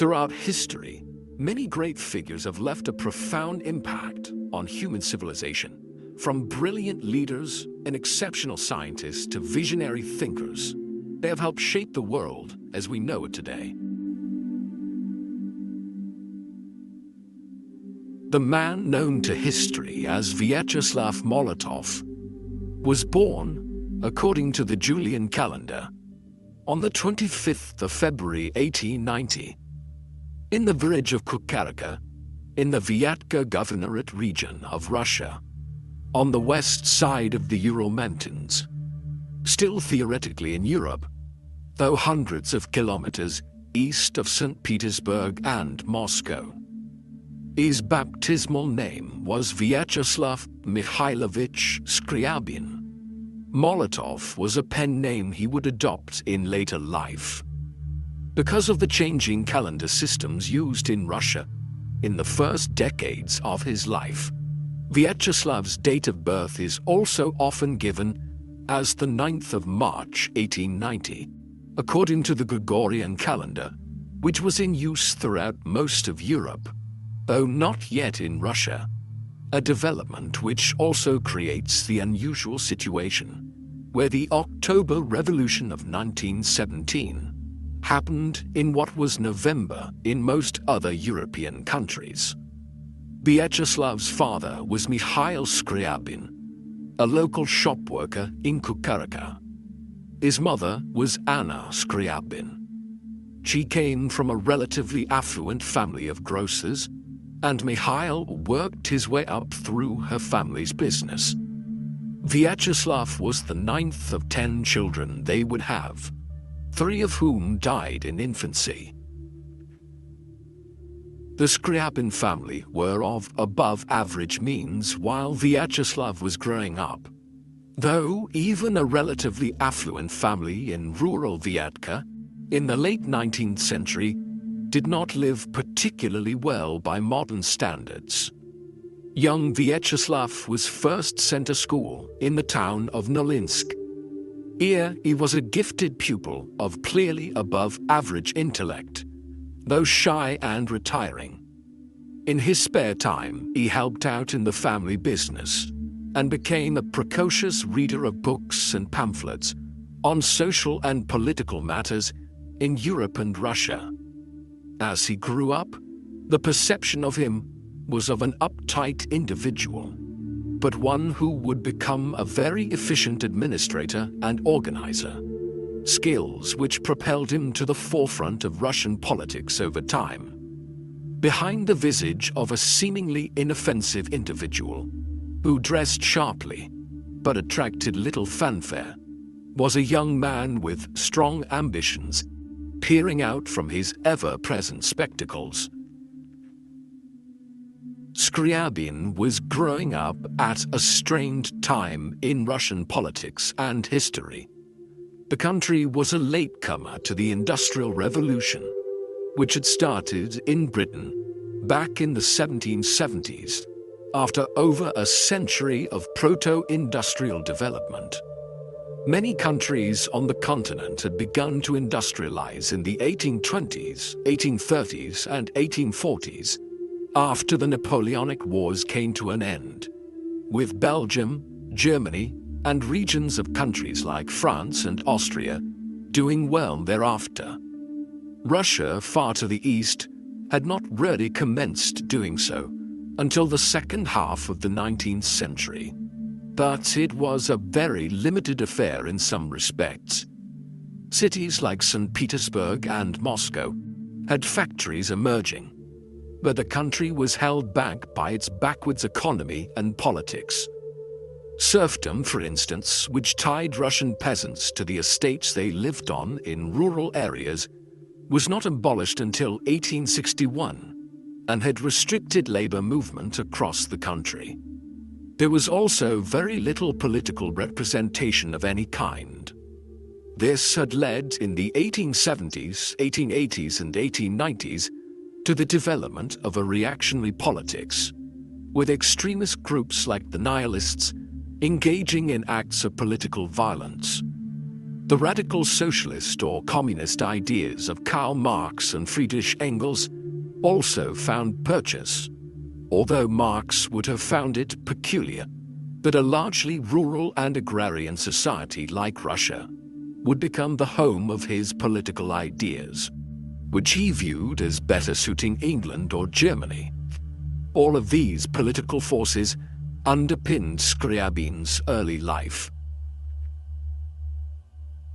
Throughout history, many great figures have left a profound impact on human civilization, from brilliant leaders and exceptional scientists to visionary thinkers. They have helped shape the world as we know it today. The man known to history as Vyacheslav Molotov was born, according to the Julian calendar, on the 25th of February 1890, in the village of Kukarka, in the Vyatka Governorate region of Russia, on the west side of the Ural Mountains, still theoretically in Europe, though hundreds of kilometers east of St. Petersburg and Moscow. His baptismal name was Vyacheslav Mikhailovich Skryabin. Molotov was a pen name he would adopt in later life. Because of the changing calendar systems used in Russia in the first decades of his life, Vyacheslav's date of birth is also often given as the 9th of March 1890, according to the Gregorian calendar, which was in use throughout most of Europe, though not yet in Russia, a development which also creates the unusual situation where the October Revolution of 1917 happened in what was November in most other European countries. Vyacheslav's father was Mikhail Skryabin, a local shop worker in Kukarka. His mother was Anna Skryabin. She came from a relatively affluent family of grocers, and Mikhail worked his way up through her family's business. Vyacheslav was the 9th of 10 children they would have, 3 of whom died in infancy. The Skryabin family were of above-average means while Vyacheslav was growing up, though even a relatively affluent family in rural Vyatka in the late 19th century did not live particularly well by modern standards. Young Vyacheslav was first sent to school in the town of Nolinsk. Here he was a gifted pupil of clearly above-average intellect, though shy and retiring. In his spare time, he helped out in the family business and became a precocious reader of books and pamphlets on social and political matters in Europe and Russia. As he grew up, the perception of him was of an uptight individual, but one who would become a very efficient administrator and organizer, skills which propelled him to the forefront of Russian politics over time. Behind the visage of a seemingly inoffensive individual who dressed sharply but attracted little fanfare was a young man with strong ambitions peering out from his ever-present spectacles. Skryabin was growing up at a strained time in Russian politics and history. The country was a latecomer to the Industrial Revolution, which had started in Britain back in the 1770s, after over a century of proto-industrial development. Many countries on the continent had begun to industrialize in the 1820s, 1830s, and 1840s, after the Napoleonic Wars came to an end, with Belgium, Germany, and regions of countries like France and Austria doing well thereafter. Russia, far to the east, had not really commenced doing so until the second half of the 19th century. But it was a very limited affair in some respects. Cities like St. Petersburg and Moscow had factories emerging, but the country was held back by its backwards economy and politics. Serfdom, for instance, which tied Russian peasants to the estates they lived on in rural areas, was not abolished until 1861 and had restricted labor movement across the country. There was also very little political representation of any kind. This had led in the 1870s, 1880s, and 1890s to the development of a reactionary politics, with extremist groups like the Nihilists engaging in acts of political violence. The radical socialist or communist ideas of Karl Marx and Friedrich Engels also found purchase, although Marx would have found it peculiar that a largely rural and agrarian society like Russia would become the home of his political ideas, which he viewed as better suiting England or Germany. All of these political forces underpinned Scriabin's early life.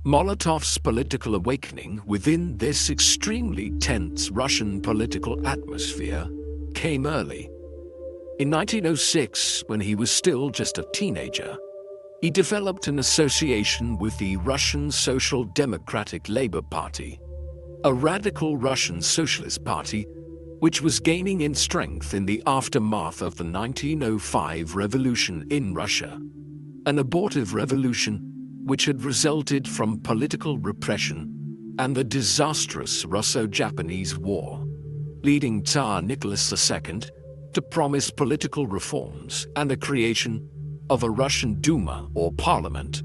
Molotov's political awakening within this extremely tense Russian political atmosphere came early. In 1906, when he was still just a teenager, he developed an association with the Russian Social Democratic Labour Party, a radical Russian socialist party which was gaining in strength in the aftermath of the 1905 revolution in Russia, an abortive revolution which had resulted from political repression and the disastrous Russo-Japanese War, leading Tsar Nicholas II to promise political reforms and the creation of a Russian Duma or parliament,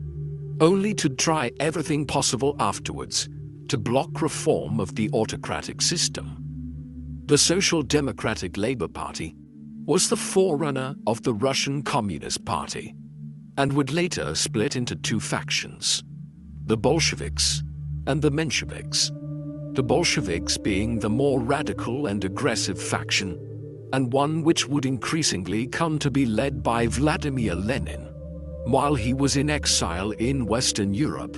only to try everything possible afterwards to block reform of the autocratic system. The Social Democratic Labour Party was the forerunner of the Russian Communist Party and would later split into two factions, the Bolsheviks and the Mensheviks. The Bolsheviks being the more radical and aggressive faction, and one which would increasingly come to be led by Vladimir Lenin while he was in exile in Western Europe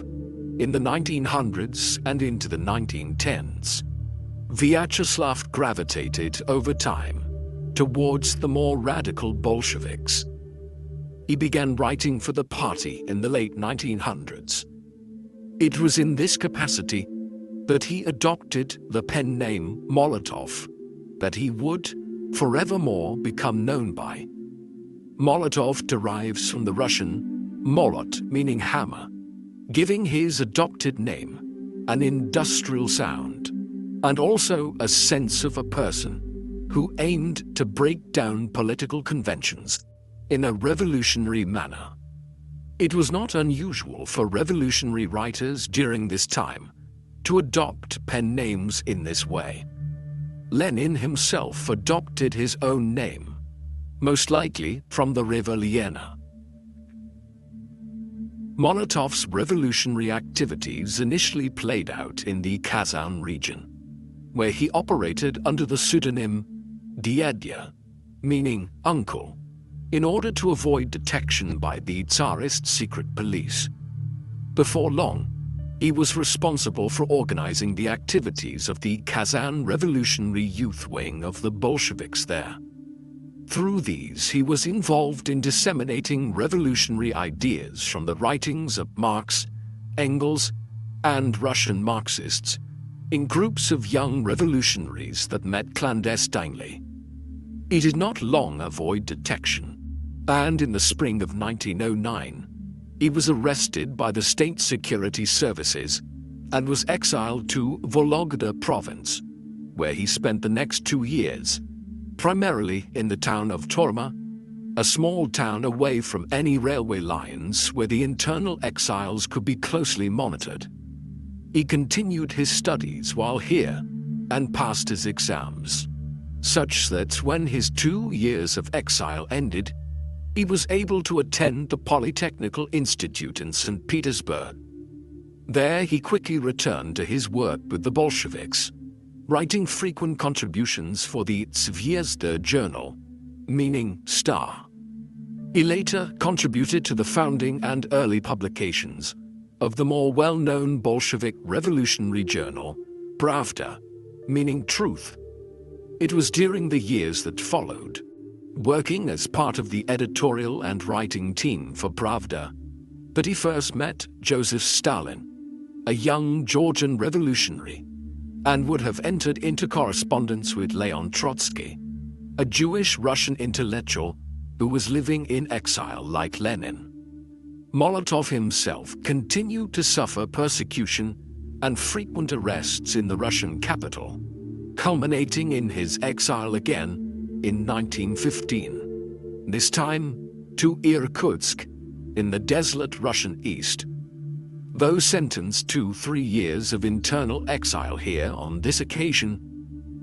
in the 1900s and into the 1910s. VYACHESLAV gravitated over time towards the more radical Bolsheviks. He began writing for the party in the late 1900s. It was in this capacity that he adopted the pen name Molotov, that he would forevermore become known by. Molotov derives from the Russian molot, meaning hammer, giving his adopted name an industrial sound, and also a sense of a person who aimed to break down political conventions in a revolutionary manner. It was not unusual for revolutionary writers during this time to adopt pen names in this way. Lenin himself adopted his own name, most likely from the river Lena. Molotov's revolutionary activities initially played out in the Kazan region, where he operated under the pseudonym Dyadya, meaning uncle, in order to avoid detection by the Tsarist secret police. Before long, he was responsible for organizing the activities of the Kazan Revolutionary Youth Wing of the Bolsheviks there. Through these, he was involved in disseminating revolutionary ideas from the writings of Marx, Engels, and Russian Marxists in groups of young revolutionaries that met clandestinely. He did not long avoid detection, and in the spring of 1909, he was arrested by the state security services and was exiled to Vologda province, where he spent the next 2 years, primarily in the town of Torma, a small town away from any railway lines where the internal exiles could be closely monitored. He continued his studies while here and passed his exams, such that when his 2 years of exile ended, he was able to attend the Polytechnical Institute in St. Petersburg. There he quickly returned to his work with the Bolsheviks, writing frequent contributions for the Zvezda journal, meaning star. He later contributed to the founding and early publications of the more well-known Bolshevik revolutionary journal, Pravda, meaning truth. It was during the years that followed, working as part of the editorial and writing team for Pravda, that he first met Joseph Stalin, a young Georgian revolutionary, and would have entered into correspondence with Leon Trotsky, a Jewish Russian intellectual who was living in exile like Lenin. Molotov himself continued to suffer persecution and frequent arrests in the Russian capital, culminating in his exile again in 1915, this time to Irkutsk in the desolate Russian east. Though sentenced to 3 years of internal exile here on this occasion,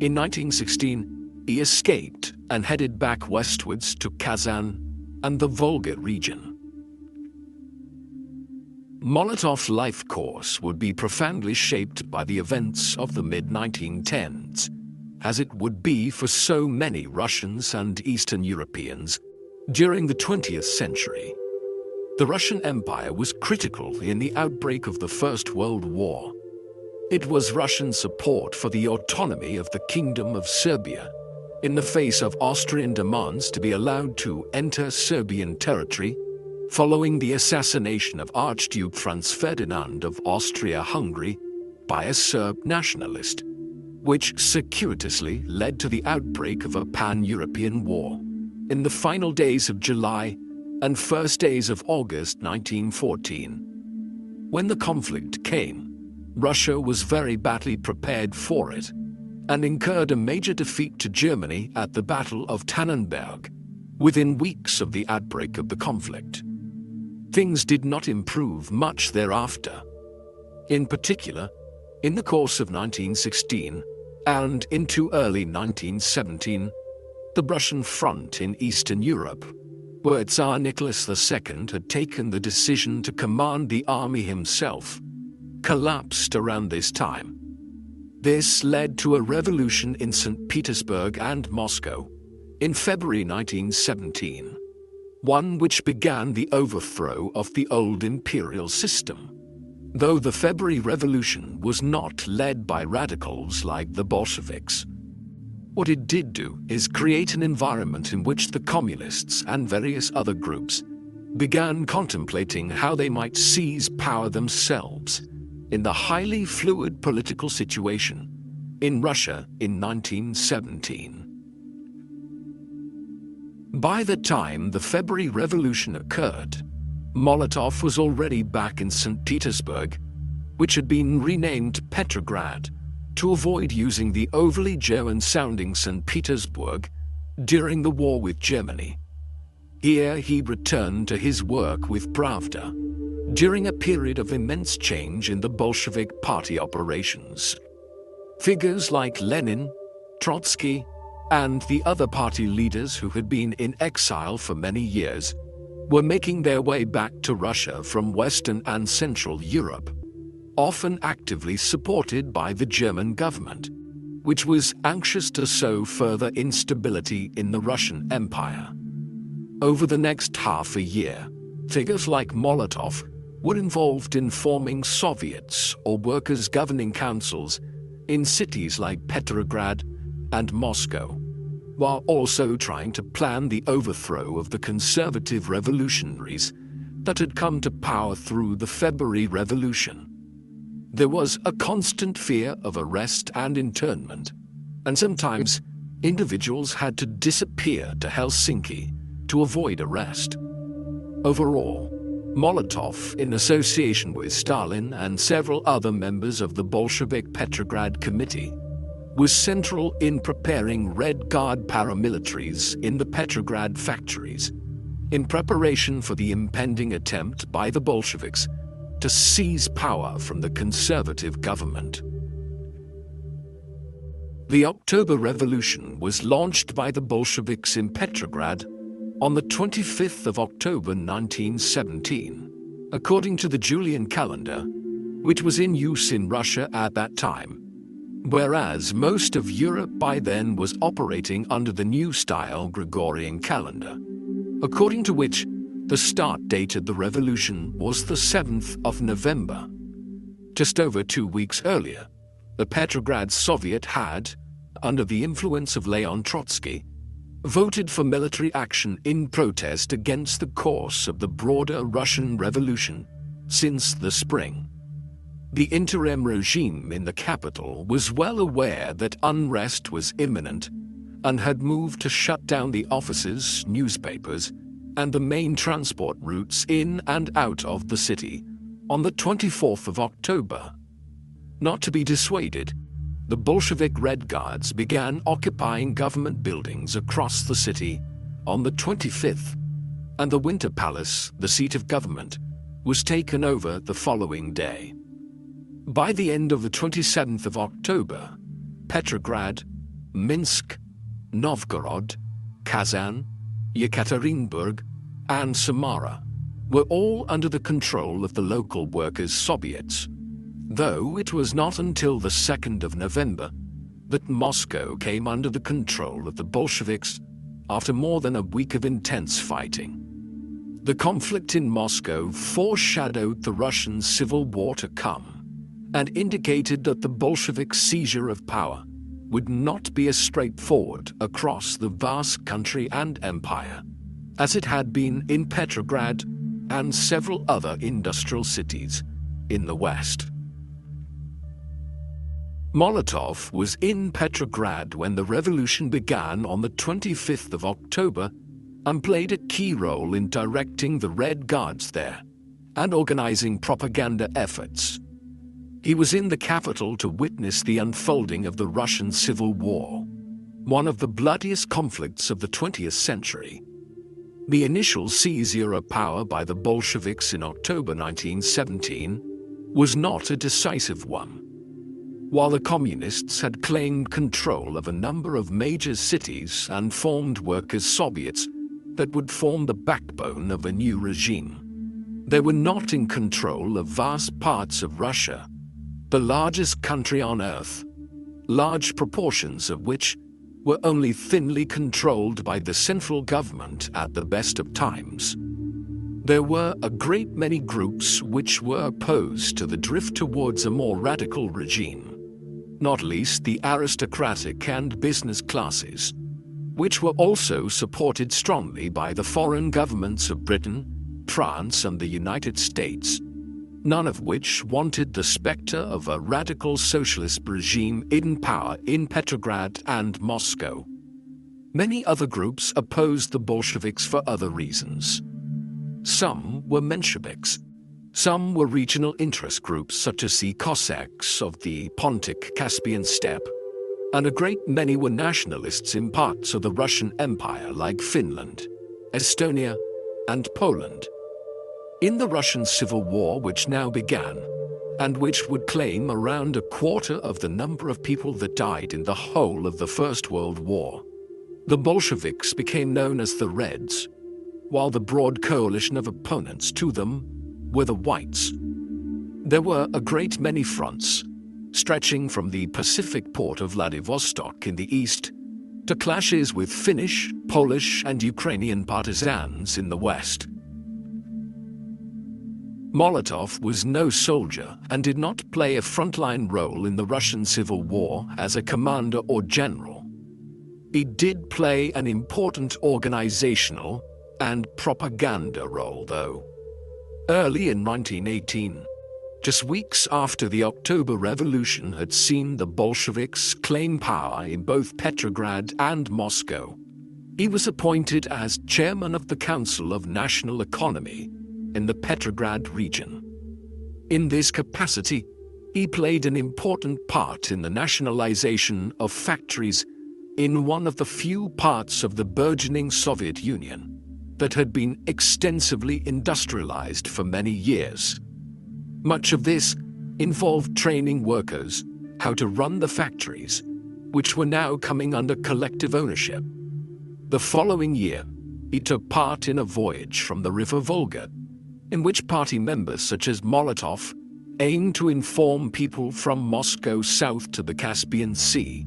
in 1916 he escaped and headed back westwards to Kazan and the Volga region. Molotov's life course would be profoundly shaped by the events of the mid-1910s, as it would be for so many Russians and Eastern Europeans during the 20th century. The Russian Empire was critical in the outbreak of the First World War. It was Russian support for the autonomy of the Kingdom of Serbia in the face of Austrian demands to be allowed to enter Serbian territory following the assassination of Archduke Franz Ferdinand of Austria-Hungary by a Serb nationalist, which circuitously led to the outbreak of a pan-European war in the final days of July and first days of August 1914. When the conflict came, Russia was very badly prepared for it and incurred a major defeat to Germany at the Battle of Tannenberg within weeks of the outbreak of the conflict. Things did not improve much thereafter. In particular, in the course of 1916 and into early 1917, the Russian front in Eastern Europe, where Tsar Nicholas II had taken the decision to command the army himself, collapsed around this time. This led to a revolution in St. Petersburg and Moscow in February 1917, one which began the overthrow of the old imperial system. Though the February Revolution was not led by radicals like the Bolsheviks, what it did do is create an environment in which the communists and various other groups began contemplating how they might seize power themselves in the highly fluid political situation in Russia in 1917. By the time the February Revolution occurred, Molotov was already back in St. Petersburg, which had been renamed Petrograd, to avoid using the overly German-sounding St. Petersburg during the war with Germany. Here he returned to his work with Pravda during a period of immense change in the Bolshevik party operations. Figures like Lenin, Trotsky, and the other party leaders who had been in exile for many years were making their way back to Russia from Western and Central Europe, often actively supported by the German government, which was anxious to sow further instability in the Russian Empire. Over the next half a year, figures like Molotov were involved in forming Soviets or workers' governing councils in cities like Petrograd and Moscow, while also trying to plan the overthrow of the conservative revolutionaries that had come to power through the February Revolution. There was a constant fear of arrest and internment, and sometimes individuals had to disappear to Helsinki to avoid arrest. Overall, Molotov, in association with Stalin and several other members of the Bolshevik Petrograd Committee, was central in preparing Red Guard paramilitaries in the Petrograd factories, in preparation for the impending attempt by the Bolsheviks to seize power from the conservative government. The October Revolution was launched by the Bolsheviks in Petrograd on the 25th of October 1917, according to the Julian calendar, which was in use in Russia at that time, whereas most of Europe by then was operating under the new style Gregorian calendar, according to which the start date of the revolution was the 7th of November. Just over 2 weeks earlier, the Petrograd Soviet had, under the influence of Leon Trotsky, voted for military action in protest against the course of the broader Russian Revolution since the spring. The interim regime in the capital was well aware that unrest was imminent and had moved to shut down the offices, newspapers, and the main transport routes in and out of the city on the 24th of October. Not to be dissuaded, the Bolshevik Red Guards began occupying government buildings across the city on the 25th, and the Winter Palace, the seat of government, was taken over the following day. By the end of the 27th of October, Petrograd, Minsk, Novgorod, Kazan, Yekaterinburg, and Samara were all under the control of the local workers' Soviets, though it was not until the 2nd of November that Moscow came under the control of the Bolsheviks after more than a week of intense fighting. The conflict in Moscow foreshadowed the Russian Civil War to come and indicated that the Bolshevik seizure of power would not be as straightforward across the vast country and empire as it had been in Petrograd and several other industrial cities in the West. Molotov was in Petrograd when the revolution began on the 25th of October and played a key role in directing the Red Guards there and organizing propaganda efforts. He was in the capital to witness the unfolding of the Russian Civil War, one of the bloodiest conflicts of the 20th century. The initial seizure of power by the Bolsheviks in October 1917 was not a decisive one. While the Communists had claimed control of a number of major cities and formed workers' Soviets that would form the backbone of a new regime, they were not in control of vast parts of Russia, the largest country on Earth, large proportions of which were only thinly controlled by the central government at the best of times. There were a great many groups which were opposed to the drift towards a more radical regime, not least the aristocratic and business classes, which were also supported strongly by the foreign governments of Britain, France, and the United States, none of which wanted the specter of a radical socialist regime in power in Petrograd and Moscow. Many other groups opposed the Bolsheviks for other reasons. Some were Mensheviks. Some were regional interest groups such as the Cossacks of the Pontic-Caspian steppe, and a great many were nationalists in parts of the Russian Empire like Finland, Estonia, and Poland. In the Russian Civil War which now began, and which would claim around a quarter of the number of people that died in the whole of the First World War, the Bolsheviks became known as the Reds, while the broad coalition of opponents to them were the Whites. There were a great many fronts, stretching from the Pacific port of Vladivostok in the east to clashes with Finnish, Polish, and Ukrainian partisans in the west. Molotov was no soldier and did not play a frontline role in the Russian Civil War as a commander or general. He did play an important organizational and propaganda role, though. Early in 1918, just weeks after the October Revolution had seen the Bolsheviks claim power in both Petrograd and Moscow, he was appointed as chairman of the Council of National Economy in the Petrograd region. In this capacity, he played an important part in the nationalization of factories in one of the few parts of the burgeoning Soviet Union that had been extensively industrialized for many years. Much of this involved training workers how to run the factories, which were now coming under collective ownership. The following year, he took part in a voyage from the River Volga, in which party members such as Molotov aimed to inform people from Moscow south to the Caspian Sea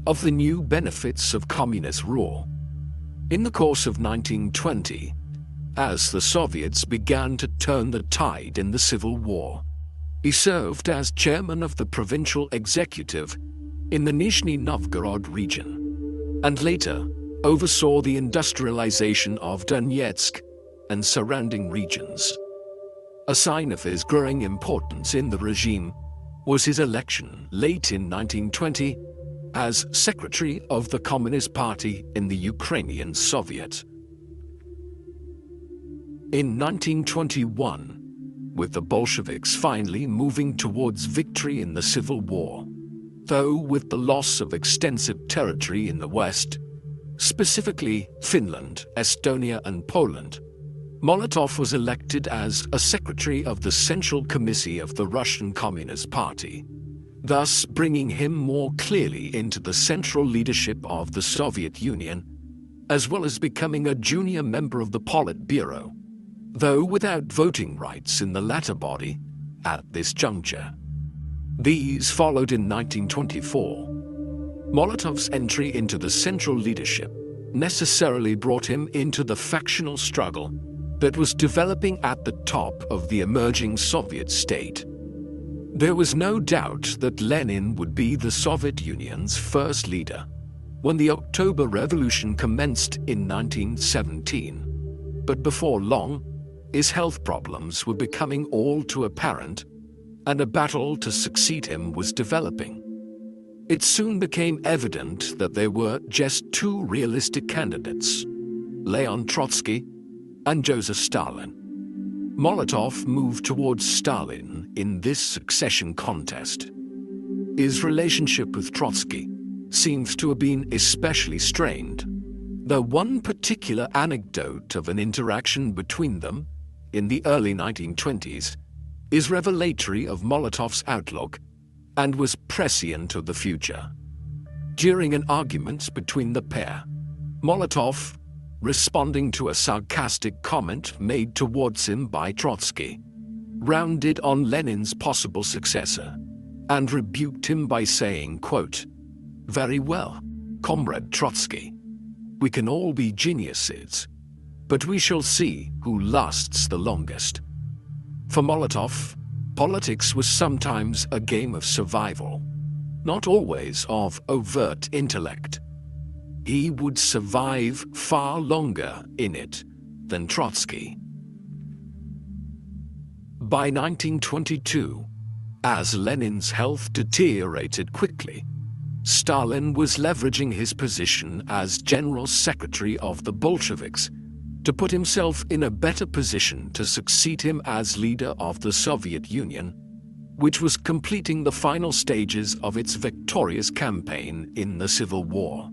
of the new benefits of communist rule. In the course of 1920, as the Soviets began to turn the tide in the Civil War, he served as chairman of the provincial executive in the Nizhny Novgorod region, and later oversaw the industrialization of Donetsk and surrounding regions. A sign of his growing importance in the regime was his election late in 1920 as secretary of the Communist Party in the Ukrainian Soviet. In 1921, with the Bolsheviks finally moving towards victory in the Civil War, though with the loss of extensive territory in the West, specifically Finland, Estonia, and Poland, Molotov was elected as a secretary of the Central Committee of the Russian Communist Party, thus bringing him more clearly into the central leadership of the Soviet Union, as well as becoming a junior member of the Politburo, though without voting rights in the latter body at this juncture. These followed in 1924. Molotov's entry into the central leadership necessarily brought him into the factional struggle that was developing at the top of the emerging Soviet state. There was no doubt that Lenin would be the Soviet Union's first leader when the October Revolution commenced in 1917. But before long, his health problems were becoming all too apparent, and a battle to succeed him was developing. It soon became evident that there were just two realistic candidates, Leon Trotsky and Joseph Stalin. Molotov moved towards Stalin in this succession contest. His relationship with Trotsky seems to have been especially strained, though one particular anecdote of an interaction between them in the early 1920s is revelatory of Molotov's outlook and was prescient of the future. During an argument between the pair, Molotov, responding to a sarcastic comment made towards him by Trotsky, rounded on Lenin's possible successor and rebuked him by saying, quote, "Very well, Comrade Trotsky, we can all be geniuses, but we shall see who lasts the longest." For Molotov, politics was sometimes a game of survival, not always of overt intellect. He would survive far longer in it than Trotsky. By 1922, as Lenin's health deteriorated quickly, Stalin was leveraging his position as General Secretary of the Bolsheviks to put himself in a better position to succeed him as leader of the Soviet Union, which was completing the final stages of its victorious campaign in the Civil War.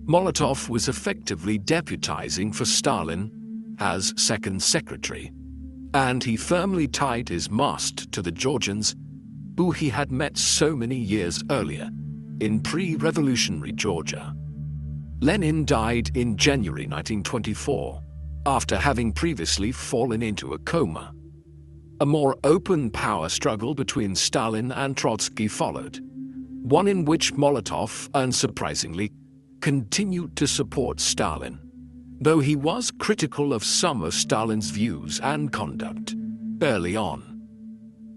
Molotov was effectively deputizing for Stalin as second secretary, and he firmly tied his mast to the Georgians, who he had met so many years earlier in pre-revolutionary Georgia. Lenin died in January 1924, after having previously fallen into a coma. A more open power struggle between Stalin and Trotsky followed, one in which Molotov, unsurprisingly, continued to support Stalin, though he was critical of some of Stalin's views and conduct early on.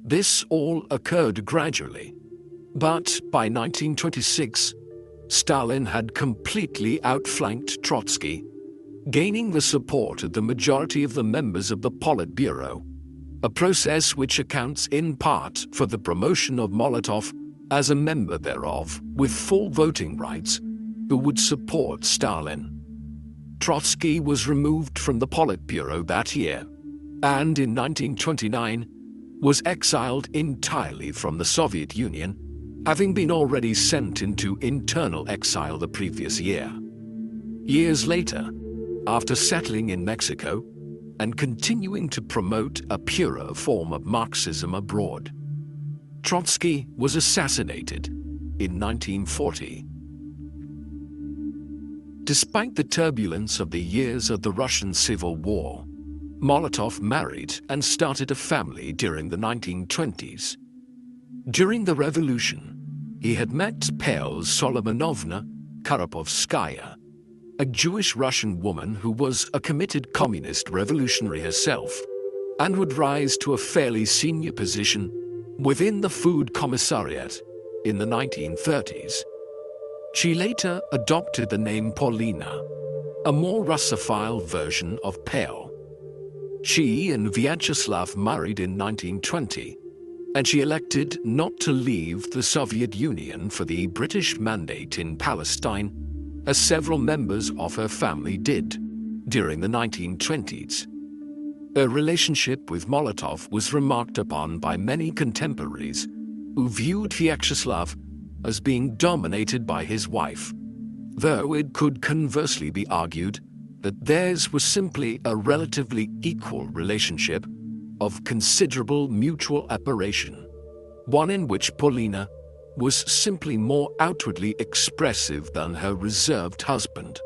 This all occurred gradually, but by 1926, Stalin had completely outflanked Trotsky, gaining the support of the majority of the members of the Politburo, a process which accounts in part for the promotion of Molotov as a member thereof with full voting rights, who would support Stalin. Trotsky was removed from the Politburo that year, and in 1929 was exiled entirely from the Soviet Union, having been already sent into internal exile the previous year. Years later, after settling in Mexico and continuing to promote a purer form of Marxism abroad, Trotsky was assassinated in 1940. Despite the turbulence of the years of the Russian Civil War, Molotov married and started a family during the 1920s. During the revolution, he had met Pavel Solomonovna Karapovskaya, a Jewish Russian woman who was a committed communist revolutionary herself and would rise to a fairly senior position within the Food Commissariat in the 1930s. She later adopted the name Paulina, a more Russophile version of Pale. She and Vyacheslav married in 1920, and she elected not to leave the Soviet Union for the British Mandate in Palestine, as several members of her family did during the 1920s. Her relationship with Molotov was remarked upon by many contemporaries who viewed Vyacheslav as being dominated by his wife, though it could conversely be argued that theirs was simply a relatively equal relationship of considerable mutual admiration, one in which Paulina was simply more outwardly expressive than her reserved husband.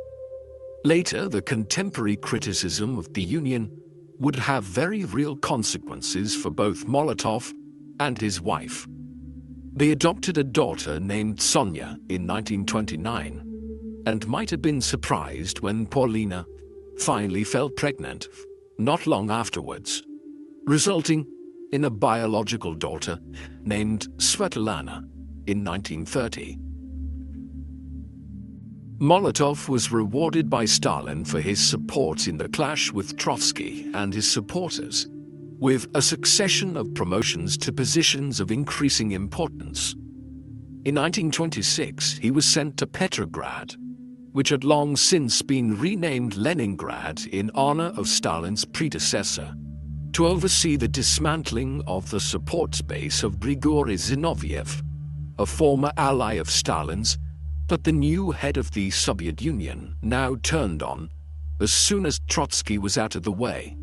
Later, the contemporary criticism of the union would have very real consequences for both Molotov and his wife. They adopted a daughter named Sonia in 1929, and might have been surprised when Paulina finally fell pregnant not long afterwards, resulting in a biological daughter named Svetlana in 1930. Molotov was rewarded by Stalin for his support in the clash with Trotsky and his supporters, with a succession of promotions to positions of increasing importance. In 1926, he was sent to Petrograd, which had long since been renamed Leningrad in honor of Stalin's predecessor, to oversee the dismantling of the support base of Grigory Zinoviev, a former ally of Stalin's, but the new head of the Soviet Union now turned on as soon as Trotsky was out of the way.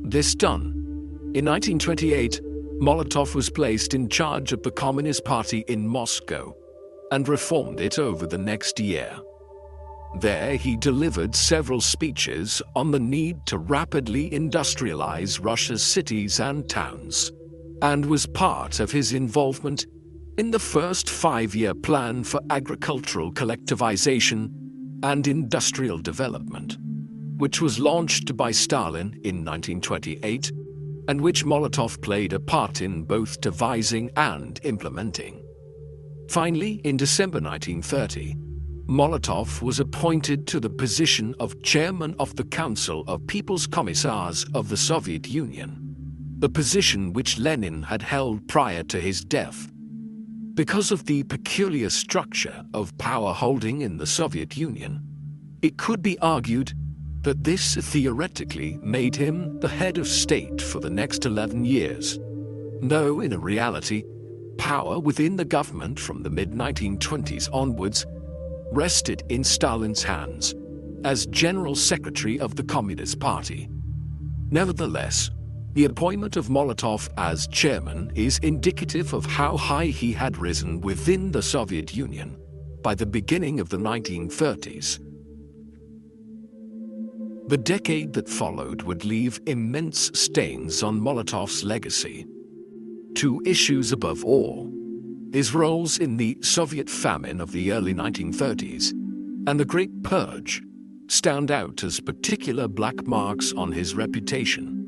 This done, in 1928, Molotov was placed in charge of the Communist Party in Moscow and reformed it over the next year. There he delivered several speeches on the need to rapidly industrialize Russia's cities and towns, and was part of his involvement in the first five-year plan for agricultural collectivization and industrial development, which was launched by Stalin in 1928, and which Molotov played a part in both devising and implementing. Finally, in December 1930, Molotov was appointed to the position of chairman of the Council of People's Commissars of the Soviet Union, the position which Lenin had held prior to his death. Because of the peculiar structure of power holding in the Soviet Union, it could be argued that this theoretically made him the head of state for the next 11 years. Though in reality, power within the government from the mid-1920s onwards rested in Stalin's hands as General Secretary of the Communist Party. Nevertheless, the appointment of Molotov as chairman is indicative of how high he had risen within the Soviet Union by the beginning of the 1930s. The decade that followed would leave immense stains on Molotov's legacy. Two issues above all: his roles in the Soviet famine of the early 1930s and the Great Purge stand out as particular black marks on his reputation.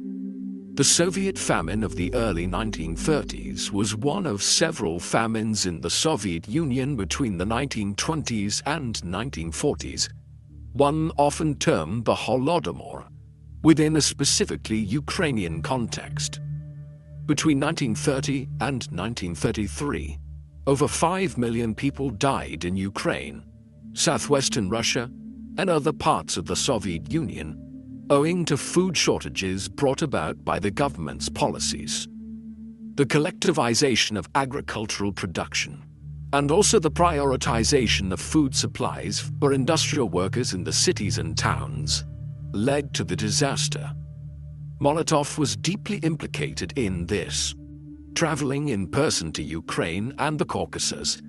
The Soviet famine of the early 1930s was one of several famines in the Soviet Union between the 1920s and 1940s, one often termed the Holodomor, within a specifically Ukrainian context. Between 1930 and 1933, over 5 million people died in Ukraine, southwestern Russia, and other parts of the Soviet Union, owing to food shortages brought about by the government's policies. The collectivization of agricultural production, and also the prioritization of food supplies for industrial workers in the cities and towns, led to the disaster. Molotov was deeply implicated in this, traveling in person to Ukraine and the Caucasus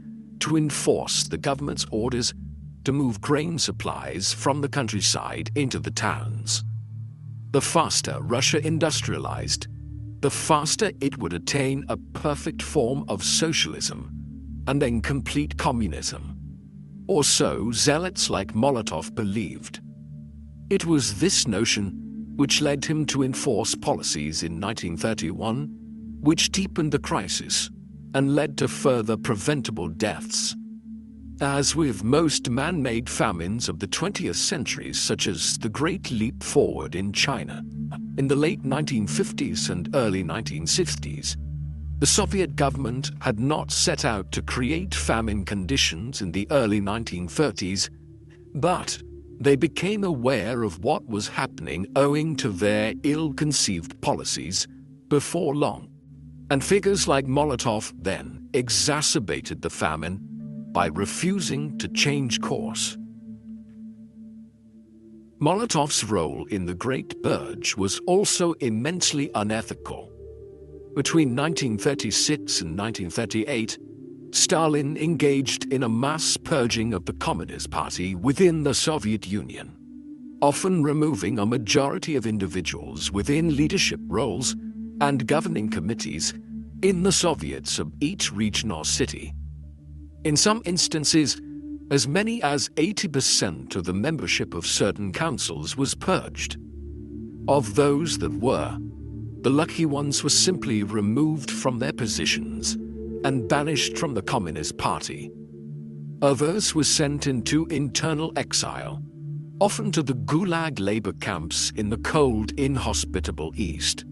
to enforce the government's orders to move grain supplies from the countryside into the towns. The faster Russia industrialized, the faster it would attain a perfect form of socialism and then complete communism. Or so zealots like Molotov believed. It was this notion which led him to enforce policies in 1931 which deepened the crisis and led to further preventable deaths. As with most man-made famines of the 20th century, such as the Great Leap Forward in China in the late 1950s and early 1960s, the Soviet government had not set out to create famine conditions in the early 1930s, but they became aware of what was happening owing to their ill-conceived policies before long. And figures like Molotov then exacerbated the famine by refusing to change course. Molotov's role in the Great Purge was also immensely unethical. Between 1936 and 1938, Stalin engaged in a mass purging of the Communist Party within the Soviet Union, often removing a majority of individuals within leadership roles and governing committees in the Soviets of each region or city. In some instances, as many as 80% of the membership of certain councils was purged. Of those that were, the lucky ones were simply removed from their positions and banished from the Communist Party. Others were sent into internal exile, often to the Gulag labor camps in the cold, inhospitable East.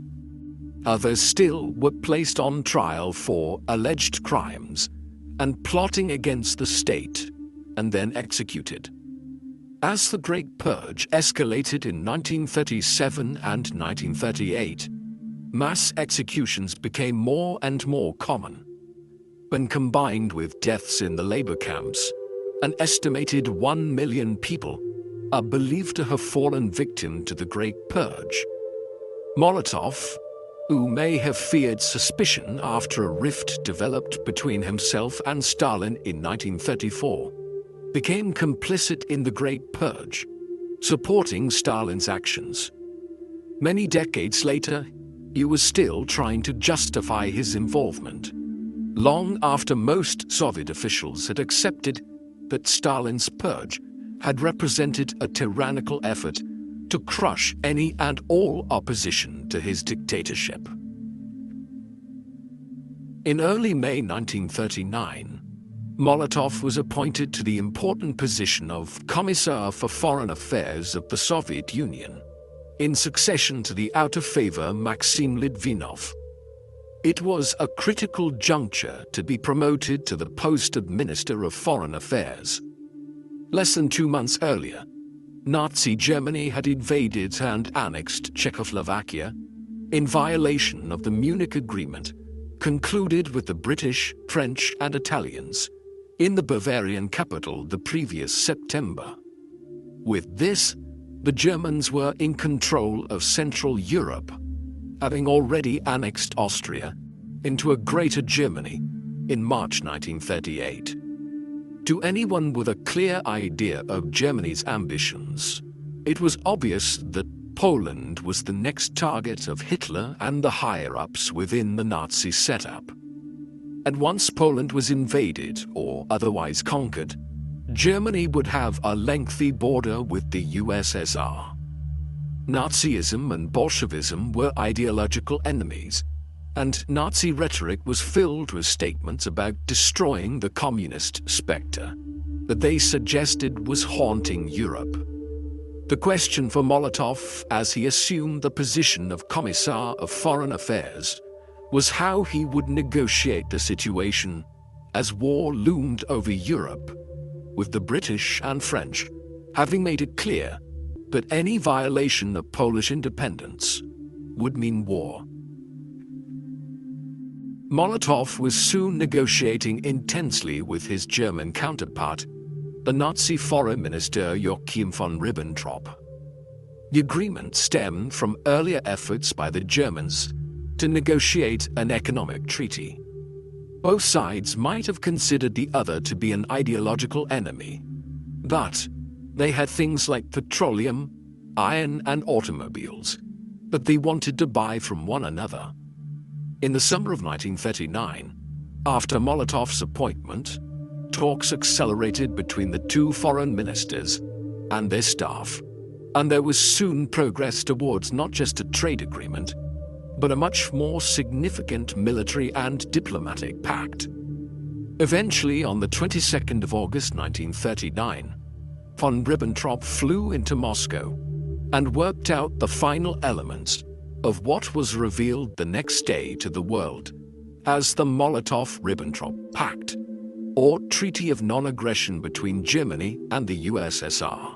Others still were placed on trial for alleged crimes and plotting against the state, and then executed. As the Great Purge escalated in 1937 and 1938, mass executions became more and more common. When combined with deaths in the labor camps, an estimated 1 million people are believed to have fallen victim to the Great Purge. Molotov, who may have feared suspicion after a rift developed between himself and Stalin in 1934, became complicit in the Great Purge, supporting Stalin's actions. Many decades later, he was still trying to justify his involvement, long after most Soviet officials had accepted that Stalin's purge had represented a tyrannical effort to crush any and all opposition to his dictatorship. In early May 1939, Molotov was appointed to the important position of Commissar for Foreign Affairs of the Soviet Union, in succession to the out-of-favor Maxim Litvinov. It was a critical juncture to be promoted to the post of Minister of Foreign Affairs. Less than 2 months earlier, Nazi Germany had invaded and annexed Czechoslovakia in violation of the Munich Agreement, concluded with the British, French, and Italians in the Bavarian capital the previous September. With this, the Germans were in control of Central Europe, having already annexed Austria into a Greater Germany in March 1938. To anyone with a clear idea of Germany's ambitions, it was obvious that Poland was the next target of Hitler and the higher-ups within the Nazi setup. And once Poland was invaded or otherwise conquered, Germany would have a lengthy border with the USSR. Nazism and Bolshevism were ideological enemies, and Nazi rhetoric was filled with statements about destroying the communist spectre that they suggested was haunting Europe. The question for Molotov, as he assumed the position of Commissar of Foreign Affairs, was how he would negotiate the situation as war loomed over Europe, with the British and French having made it clear that any violation of Polish independence would mean war. Molotov was soon negotiating intensely with his German counterpart, the Nazi Foreign Minister Joachim von Ribbentrop. The agreement stemmed from earlier efforts by the Germans to negotiate an economic treaty. Both sides might have considered the other to be an ideological enemy, but they had things like petroleum, iron, and automobiles that they wanted to buy from one another. In the summer of 1939, after Molotov's appointment, talks accelerated between the two foreign ministers and their staff, and there was soon progress towards not just a trade agreement, but a much more significant military and diplomatic pact. Eventually, on the 22nd of August 1939, von Ribbentrop flew into Moscow and worked out the final elements of what was revealed the next day to the world as the Molotov-Ribbentrop Pact, or Treaty of Non-Aggression between Germany and the USSR.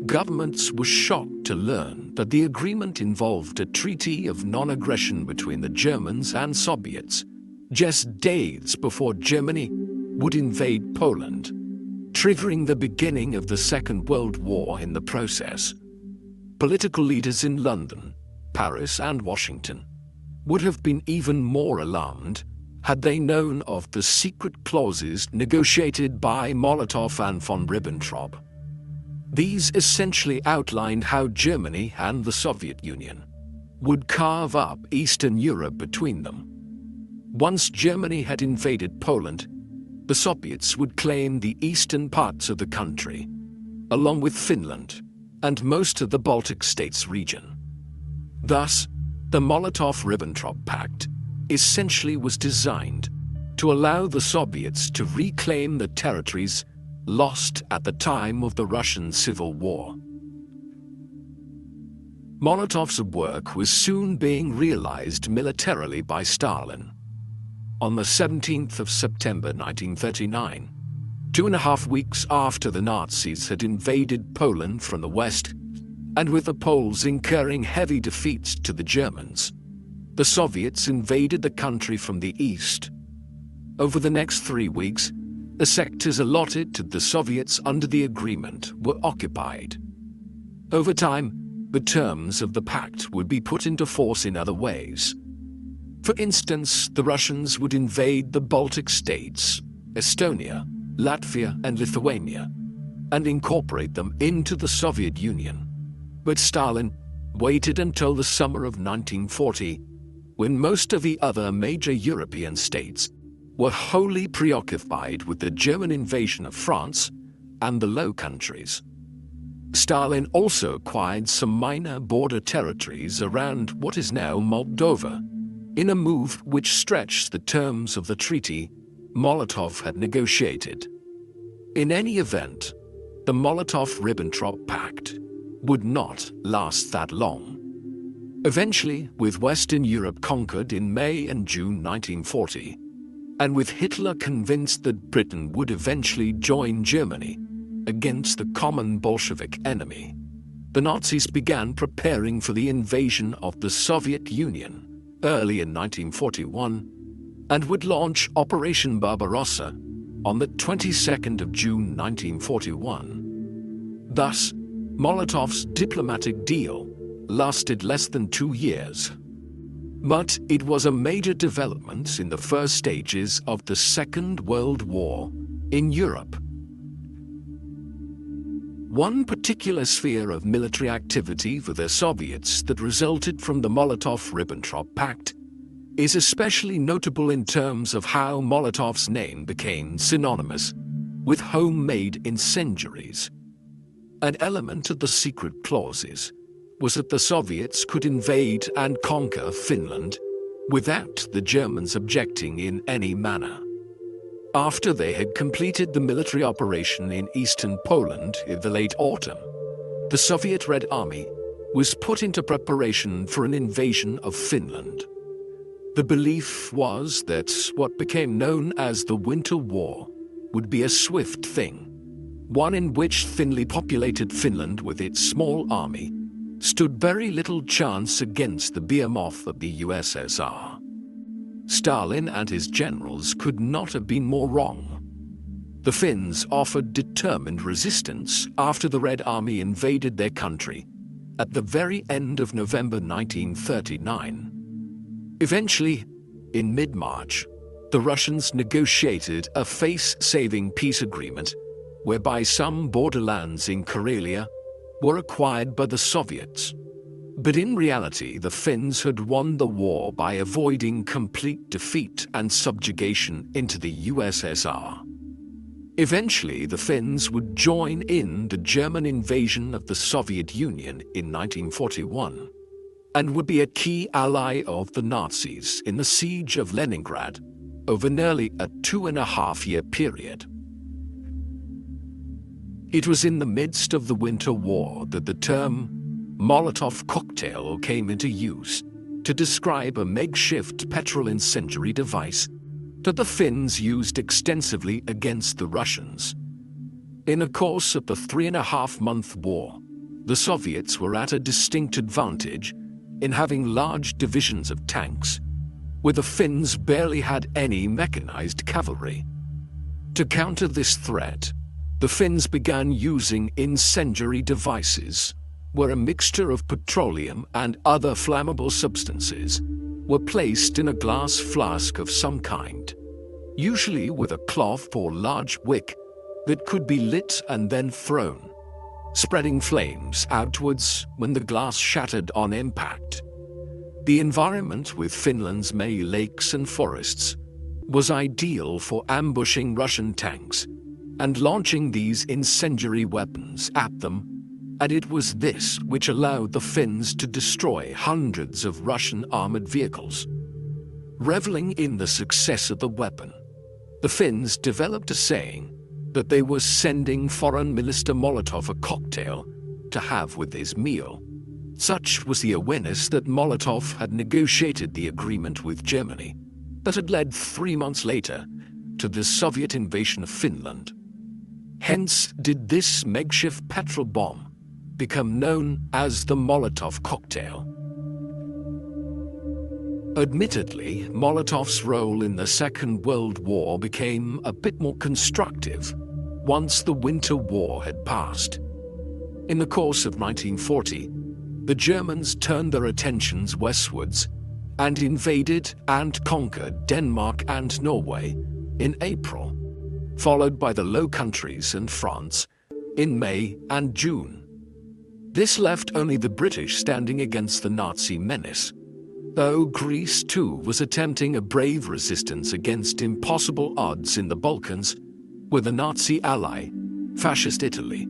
Governments were shocked to learn that the agreement involved a treaty of non-aggression between the Germans and Soviets, just days before Germany would invade Poland, triggering the beginning of the Second World War in the process. Political leaders in London, Paris, and Washington would have been even more alarmed had they known of the secret clauses negotiated by Molotov and von Ribbentrop. These essentially outlined how Germany and the Soviet Union would carve up Eastern Europe between them. Once Germany had invaded Poland, the Soviets would claim the eastern parts of the country, along with Finland and most of the Baltic states region. Thus, the Molotov-Ribbentrop Pact essentially was designed to allow the Soviets to reclaim the territories lost at the time of the Russian Civil War. Molotov's work was soon being realized militarily by Stalin. On the 17th of September 1939, 2.5 weeks after the Nazis had invaded Poland from the west, and with the Poles incurring heavy defeats to the Germans, the Soviets invaded the country from the east. Over the next 3 weeks, the sectors allotted to the Soviets under the agreement were occupied. Over time, the terms of the pact would be put into force in other ways. For instance, the Russians would invade the Baltic states, Estonia, Latvia, and Lithuania, and incorporate them into the Soviet Union. But Stalin waited until the summer of 1940, when most of the other major European states were wholly preoccupied with the German invasion of France and the Low Countries. Stalin also acquired some minor border territories around what is now Moldova, in a move which stretched the terms of the treaty Molotov had negotiated. In any event, the Molotov-Ribbentrop Pact would not last that long. Eventually, with Western Europe conquered in May and June 1940, and with Hitler convinced that Britain would eventually join Germany against the common Bolshevik enemy, the Nazis began preparing for the invasion of the Soviet Union early in 1941, and would launch Operation Barbarossa on the 22nd of June 1941. Thus, Molotov's diplomatic deal lasted less than 2 years. But it was a major development in the first stages of the Second World War in Europe. One particular sphere of military activity for the Soviets that resulted from the Molotov-Ribbentrop Pact is especially notable in terms of how Molotov's name became synonymous with homemade incendiaries. An element of the secret clauses was that the Soviets could invade and conquer Finland without the Germans objecting in any manner. After they had completed the military operation in eastern Poland in the late autumn, the Soviet Red Army was put into preparation for an invasion of Finland. The belief was that what became known as the Winter War would be a swift thing, one in which thinly populated Finland with its small army stood very little chance against the behemoth of the USSR. Stalin and his generals could not have been more wrong. The Finns offered determined resistance after the Red Army invaded their country at the very end of November 1939. Eventually, in mid-March, the Russians negotiated a face-saving peace agreement whereby some borderlands in Karelia were acquired by the Soviets. But in reality, the Finns had won the war by avoiding complete defeat and subjugation into the USSR. Eventually, the Finns would join in the German invasion of the Soviet Union in 1941, and would be a key ally of the Nazis in the siege of Leningrad over nearly a 2.5-year period. It was in the midst of the Winter War that the term Molotov cocktail came into use to describe a makeshift petrol incendiary device that the Finns used extensively against the Russians. In the course of the 3.5-month war, the Soviets were at a distinct advantage in having large divisions of tanks, where the Finns barely had any mechanized cavalry. To counter this threat, The Finns began using incendiary devices, where a mixture of petroleum and other flammable substances were placed in a glass flask of some kind, usually with a cloth or large wick that could be lit and then thrown, spreading flames outwards when the glass shattered on impact. The environment with Finland's many lakes and forests was ideal for ambushing Russian tanks and launching these incendiary weapons at them, and it was this which allowed the Finns to destroy hundreds of Russian armored vehicles. Reveling in the success of the weapon, the Finns developed a saying that they were sending Foreign Minister Molotov a cocktail to have with his meal. Such was the awareness that Molotov had negotiated the agreement with Germany that had led 3 months later to the Soviet invasion of Finland. Hence did this makeshift petrol bomb become known as the Molotov cocktail. Admittedly, Molotov's role in the Second World War became a bit more constructive once the Winter War had passed. In the course of 1940, the Germans turned their attentions westwards and invaded and conquered Denmark and Norway in April, followed by the Low Countries and France in May and June. This left only the British standing against the Nazi menace, though Greece too was attempting a brave resistance against impossible odds in the Balkans, where the Nazi ally, Fascist Italy,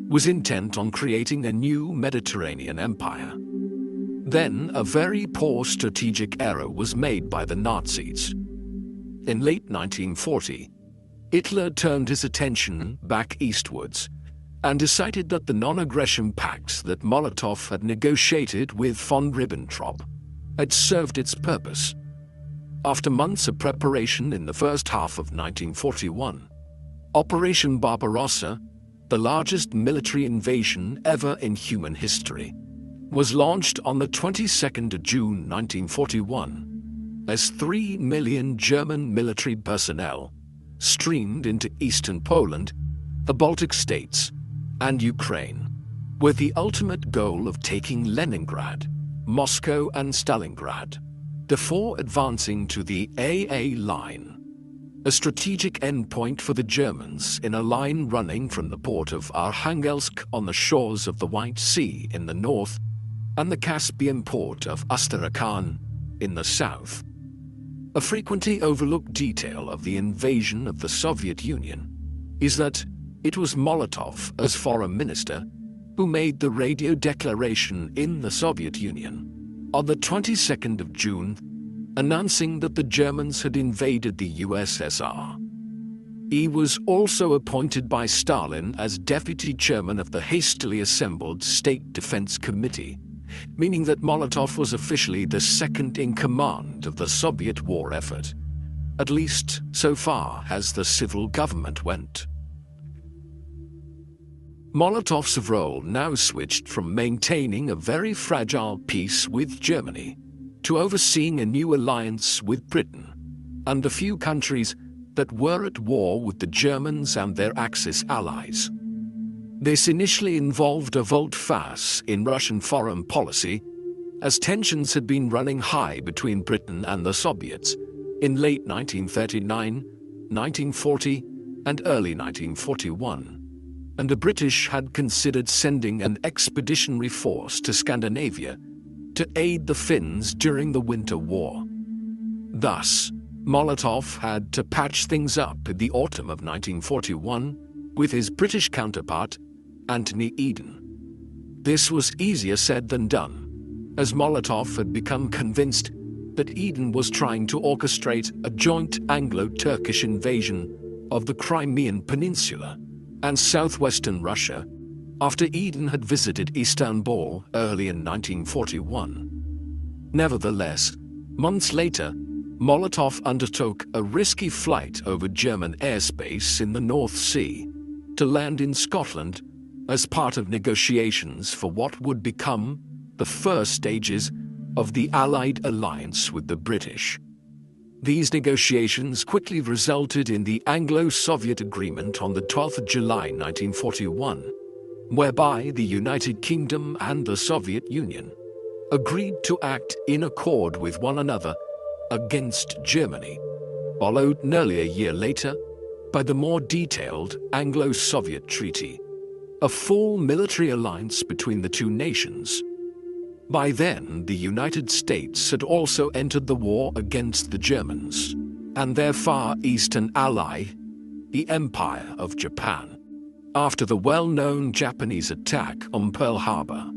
was intent on creating a new Mediterranean empire. Then a very poor strategic error was made by the Nazis. In late 1940, Hitler turned his attention back eastwards and decided that the non-aggression pacts that Molotov had negotiated with von Ribbentrop had served its purpose. After months of preparation in the first half of 1941, Operation Barbarossa, the largest military invasion ever in human history, was launched on the 22nd of June 1941 as 3 million German military personnel streamed into eastern Poland, the Baltic states, and Ukraine, with the ultimate goal of taking Leningrad, Moscow and Stalingrad, before advancing to the AA line, a strategic endpoint for the Germans in a line running from the port of Arkhangelsk on the shores of the White Sea in the north and the Caspian port of Astrakhan in the south. A frequently overlooked detail of the invasion of the Soviet Union is that it was Molotov, as foreign minister, who made the radio declaration in the Soviet Union on the 22nd of June, announcing that the Germans had invaded the USSR. He was also appointed by Stalin as deputy chairman of the hastily assembled State Defense Committee, meaning that Molotov was officially the second in command of the Soviet war effort, at least so far as the civil government went. Molotov's role now switched from maintaining a very fragile peace with Germany to overseeing a new alliance with Britain and a few countries that were at war with the Germans and their Axis allies. This initially involved a volte-face in Russian foreign policy, as tensions had been running high between Britain and the Soviets in late 1939, 1940, and early 1941. And the British had considered sending an expeditionary force to Scandinavia to aid the Finns during the Winter War. Thus, Molotov had to patch things up in the autumn of 1941 with his British counterpart, Anthony Eden. This was easier said than done, as Molotov had become convinced that Eden was trying to orchestrate a joint Anglo-Turkish invasion of the Crimean Peninsula and southwestern Russia after Eden had visited Istanbul early in 1941. Nevertheless, months later, Molotov undertook a risky flight over German airspace in the North Sea to land in Scotland as part of negotiations for what would become the first stages of the Allied alliance with the British. These negotiations quickly resulted in the Anglo-Soviet Agreement on the 12th of July 1941, whereby the United Kingdom and the Soviet Union agreed to act in accord with one another against Germany, followed nearly a year later by the more detailed Anglo-Soviet Treaty, a full military alliance between the two nations. By then, the United States had also entered the war against the Germans and their Far Eastern ally, the Empire of Japan, after the well-known Japanese attack on Pearl Harbor.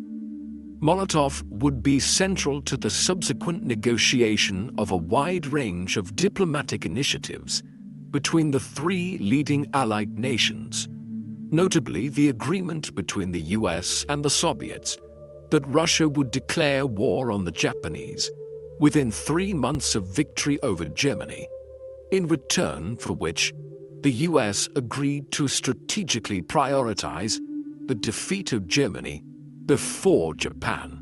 Molotov would be central to the subsequent negotiation of a wide range of diplomatic initiatives between the three leading Allied nations, notably the agreement between the US and the Soviets that Russia would declare war on the Japanese within 3 months of victory over Germany, in return for which the US agreed to strategically prioritize the defeat of Germany before Japan.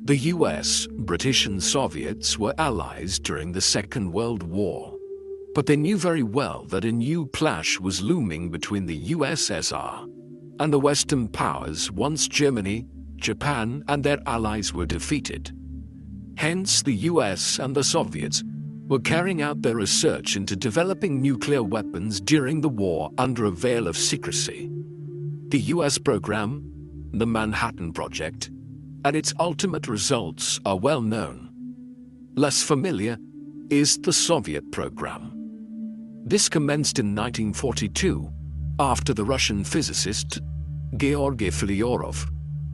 The US, British and Soviets were allies during the Second World War, but they knew very well that a new clash was looming between the USSR and the Western powers once Germany, Japan, and their allies were defeated. Hence, the US and the Soviets were carrying out their research into developing nuclear weapons during the war under a veil of secrecy. The US program, the Manhattan Project, and its ultimate results are well known. Less familiar is the Soviet program. This commenced in 1942, after the Russian physicist Georgy Fyodorov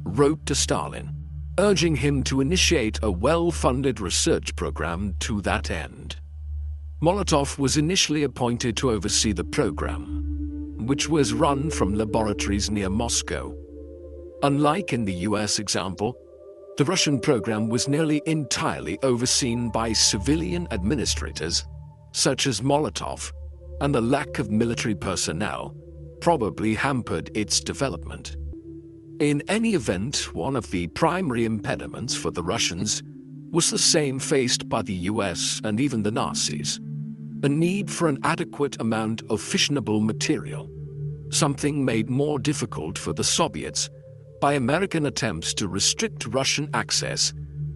wrote to Stalin, urging him to initiate a well-funded research program to that end. Molotov was initially appointed to oversee the program, which was run from laboratories near Moscow. Unlike in the US example, the Russian program was nearly entirely overseen by civilian administrators, such as Molotov, and the lack of military personnel probably hampered its development. In any event, one of the primary impediments for the Russians was the same faced by the US and even the Nazis: a need for an adequate amount of fissionable material, something made more difficult for the Soviets by American attempts to restrict Russian access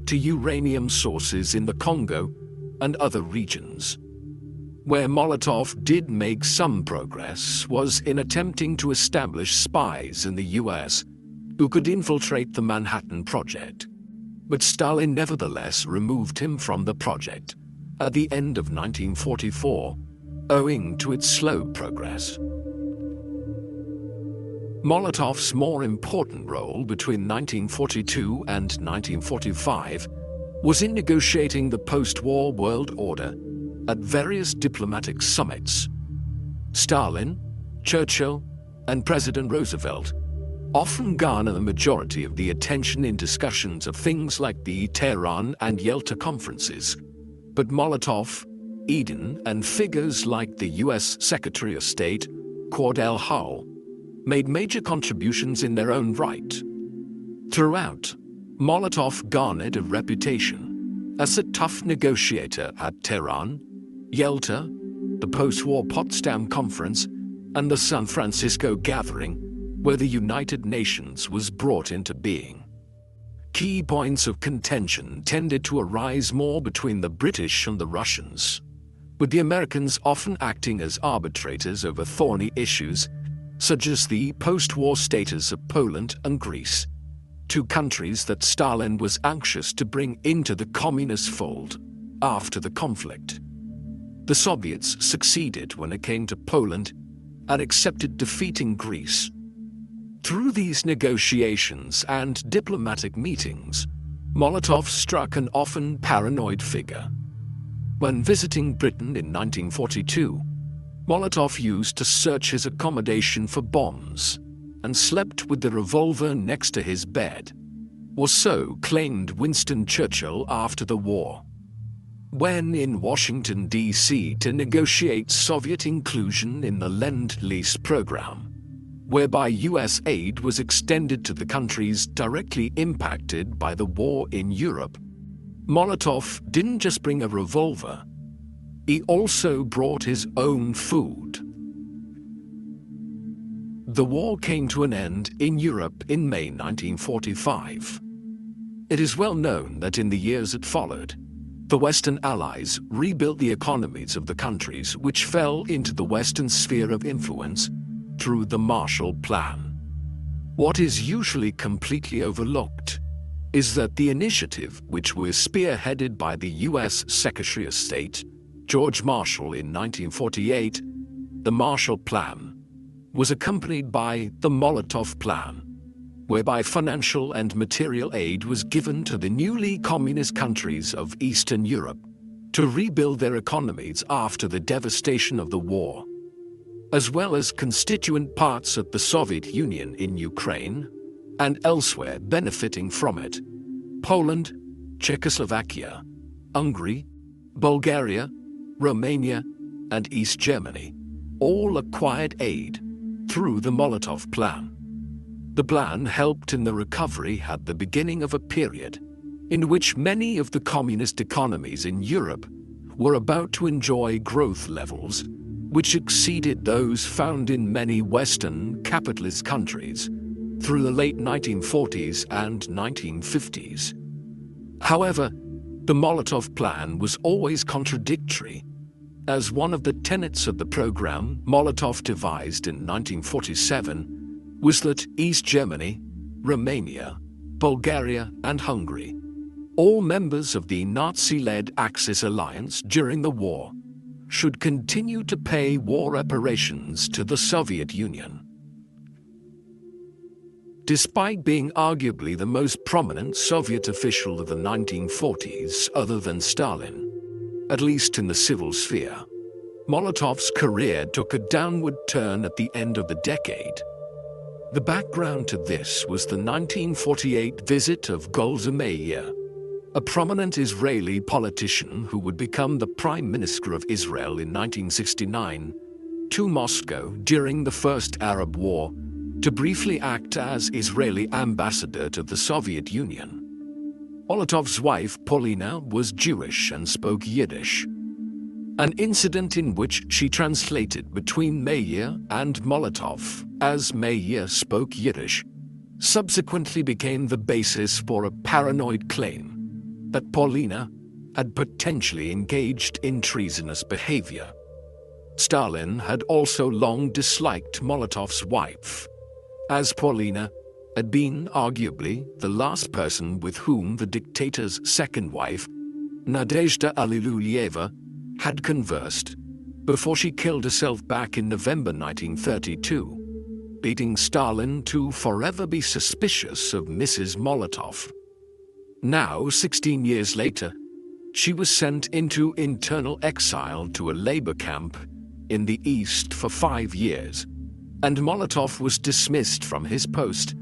to uranium sources in the Congo and other regions. Where Molotov did make some progress was in attempting to establish spies in the US who could infiltrate the Manhattan Project. But Stalin nevertheless removed him from the project at the end of 1944, owing to its slow progress. Molotov's more important role between 1942 and 1945 was in negotiating the post-war world order at various diplomatic summits. Stalin, Churchill, and President Roosevelt often garner the majority of the attention in discussions of things like the Tehran and Yalta conferences, but Molotov, Eden, and figures like the US Secretary of State, Cordell Hull, made major contributions in their own right. Throughout, Molotov garnered a reputation as a tough negotiator at Tehran, Yalta, the post-war Potsdam Conference, and the San Francisco Gathering, where the United Nations was brought into being. Key points of contention tended to arise more between the British and the Russians, with the Americans often acting as arbitrators over thorny issues such as the post-war status of Poland and Greece, two countries that Stalin was anxious to bring into the communist fold after the conflict. The Soviets succeeded when it came to Poland and accepted defeating Greece. Through these negotiations and diplomatic meetings, Molotov struck an often paranoid figure. When visiting Britain in 1942, Molotov used to search his accommodation for bombs and slept with the revolver next to his bed, or so claimed Winston Churchill after the war. When in Washington, D.C. to negotiate Soviet inclusion in the Lend-Lease program, whereby US aid was extended to the countries directly impacted by the war in Europe, Molotov didn't just bring a revolver, he also brought his own food. The war came to an end in Europe in May 1945. It is well known that in the years that followed, the Western Allies rebuilt the economies of the countries which fell into the Western sphere of influence through the Marshall Plan. What is usually completely overlooked is that the initiative, which was spearheaded by the U.S. Secretary of State, George Marshall, in 1948, the Marshall Plan, was accompanied by the Molotov Plan, whereby financial and material aid was given to the newly communist countries of Eastern Europe to rebuild their economies after the devastation of the war, as well as constituent parts of the Soviet Union in Ukraine and elsewhere benefiting from it. Poland, Czechoslovakia, Hungary, Bulgaria, Romania, and East Germany all acquired aid through the Molotov Plan. The plan helped in the recovery at the beginning of a period in which many of the communist economies in Europe were about to enjoy growth levels which exceeded those found in many Western capitalist countries through the late 1940s and 1950s. However, the Molotov Plan was always contradictory, as one of the tenets of the program Molotov devised in 1947 was that East Germany, Romania, Bulgaria, and Hungary, all members of the Nazi-led Axis alliance during the war, should continue to pay war reparations to the Soviet Union. Despite being arguably the most prominent Soviet official of the 1940s other than Stalin, at least in the civil sphere, Molotov's career took a downward turn at the end of the decade. The background to this was the 1948 visit of Golda Meir, a prominent Israeli politician who would become the Prime Minister of Israel in 1969, to Moscow during the First Arab War to briefly act as Israeli ambassador to the Soviet Union. Molotov's wife, Paulina, was Jewish and spoke Yiddish. An incident in which she translated between Meir and Molotov, as Meir spoke Yiddish, subsequently became the basis for a paranoid claim that Paulina had potentially engaged in treasonous behavior. Stalin had also long disliked Molotov's wife, as Paulina had been arguably the last person with whom the dictator's second wife, Nadezhda Alliluyeva, had conversed before she killed herself back in November 1932, leading Stalin to forever be suspicious of Mrs. Molotov. Now, 16 years later, she was sent into internal exile to a labor camp in the East for 5 years, and Molotov was dismissed from his post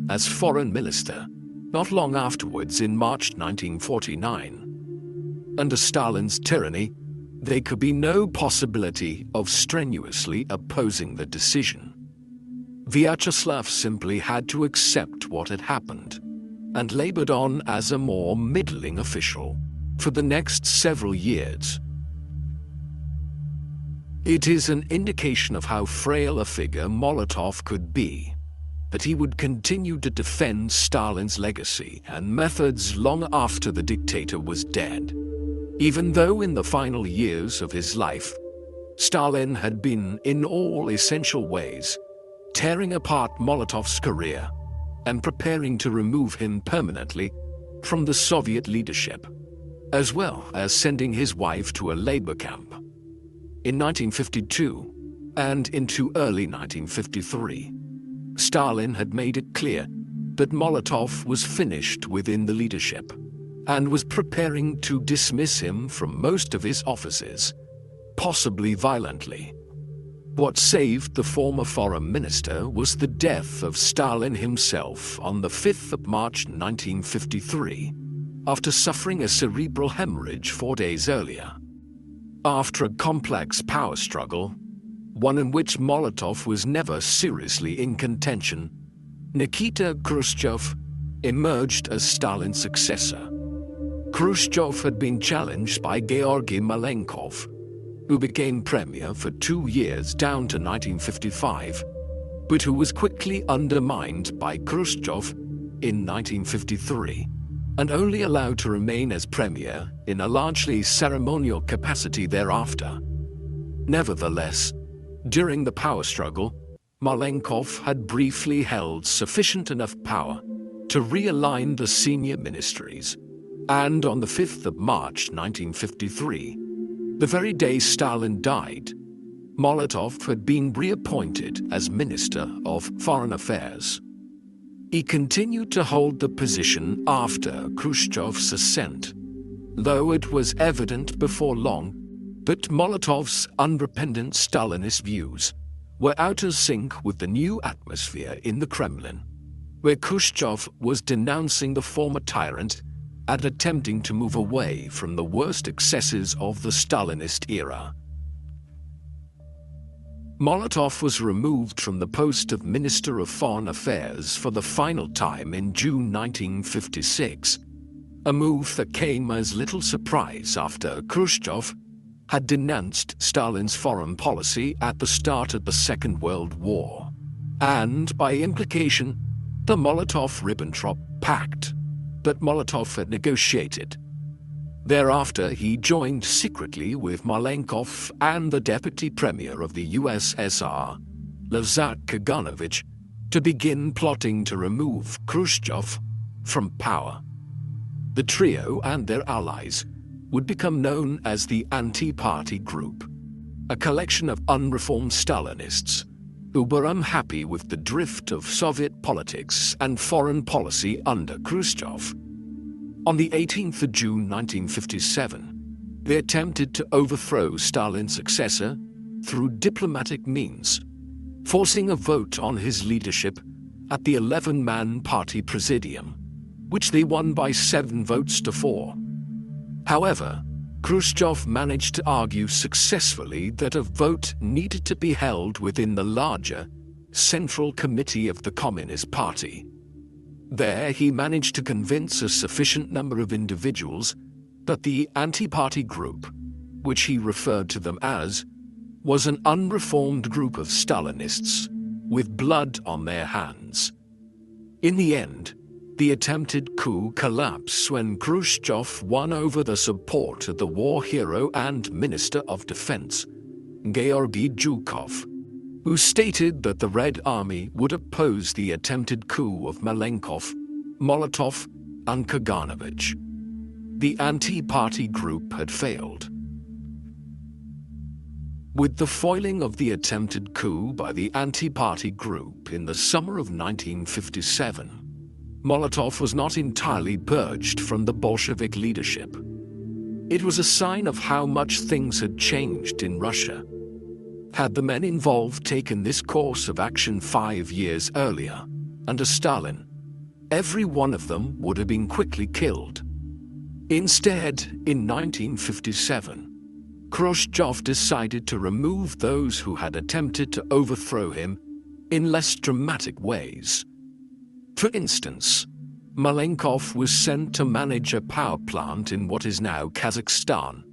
as foreign minister not long afterwards in March 1949. Under Stalin's tyranny, there could be no possibility of strenuously opposing the decision. Vyacheslav simply had to accept what had happened and labored on as a more middling official for the next several years. It is an indication of how frail a figure Molotov could be that he would continue to defend Stalin's legacy and methods long after the dictator was dead, even though in the final years of his life, Stalin had been, in all essential ways, tearing apart Molotov's career and preparing to remove him permanently from the Soviet leadership, as well as sending his wife to a labor camp. In 1952 and into early 1953, Stalin had made it clear that Molotov was finished within the leadership and was preparing to dismiss him from most of his offices, possibly violently. What saved the former foreign minister was the death of Stalin himself on the 5th of March 1953, after suffering a cerebral hemorrhage 4 days earlier. After a complex power struggle, one in which Molotov was never seriously in contention, Nikita Khrushchev emerged as Stalin's successor. Khrushchev had been challenged by Georgy Malenkov, who became premier for 2 years down to 1955, but who was quickly undermined by Khrushchev in 1953, and only allowed to remain as premier in a largely ceremonial capacity thereafter. Nevertheless, during the power struggle, Malenkov had briefly held sufficient enough power to realign the senior ministries, and on the 5th of March 1953, the very day Stalin died, Molotov had been reappointed as Minister of Foreign Affairs. He continued to hold the position after Khrushchev's ascent, though it was evident before long that Molotov's unrepentant Stalinist views were out of sync with the new atmosphere in the Kremlin, where Khrushchev was denouncing the former tyrant and attempting to move away from the worst excesses of the Stalinist era. Molotov was removed from the post of Minister of Foreign Affairs for the final time in June 1956, a move that came as little surprise after Khrushchev had denounced Stalin's foreign policy at the start of the Second World War, and by implication, the Molotov-Ribbentrop Pact that Molotov had negotiated. Thereafter, he joined secretly with Malenkov and the deputy premier of the USSR, Lazar Kaganovich, to begin plotting to remove Khrushchev from power. The trio and their allies would become known as the Anti-Party Group, a collection of unreformed Stalinists who were unhappy with the drift of Soviet politics and foreign policy under Khrushchev. On the 18th of June 1957, they attempted to overthrow Stalin's successor through diplomatic means, forcing a vote on his leadership at the 11-man party presidium, which they won by 7 votes to 4. However, Khrushchev managed to argue successfully that a vote needed to be held within the larger Central Committee of the Communist Party. There, he managed to convince a sufficient number of individuals that the anti-party group, which he referred to them as, was an unreformed group of Stalinists with blood on their hands. In the end, the attempted coup collapsed when Khrushchev won over the support of the war hero and Minister of Defense, Georgy Zhukov, who stated that the Red Army would oppose the attempted coup of Malenkov, Molotov, and Kaganovich. The anti-party group had failed. With the foiling of the attempted coup by the anti-party group in the summer of 1957, Molotov was not entirely purged from the Bolshevik leadership. It was a sign of how much things had changed in Russia. Had the men involved taken this course of action 5 years earlier, under Stalin, every one of them would have been quickly killed. Instead, in 1957, Khrushchev decided to remove those who had attempted to overthrow him in less dramatic ways. For instance, Malenkov was sent to manage a power plant in what is now Kazakhstan.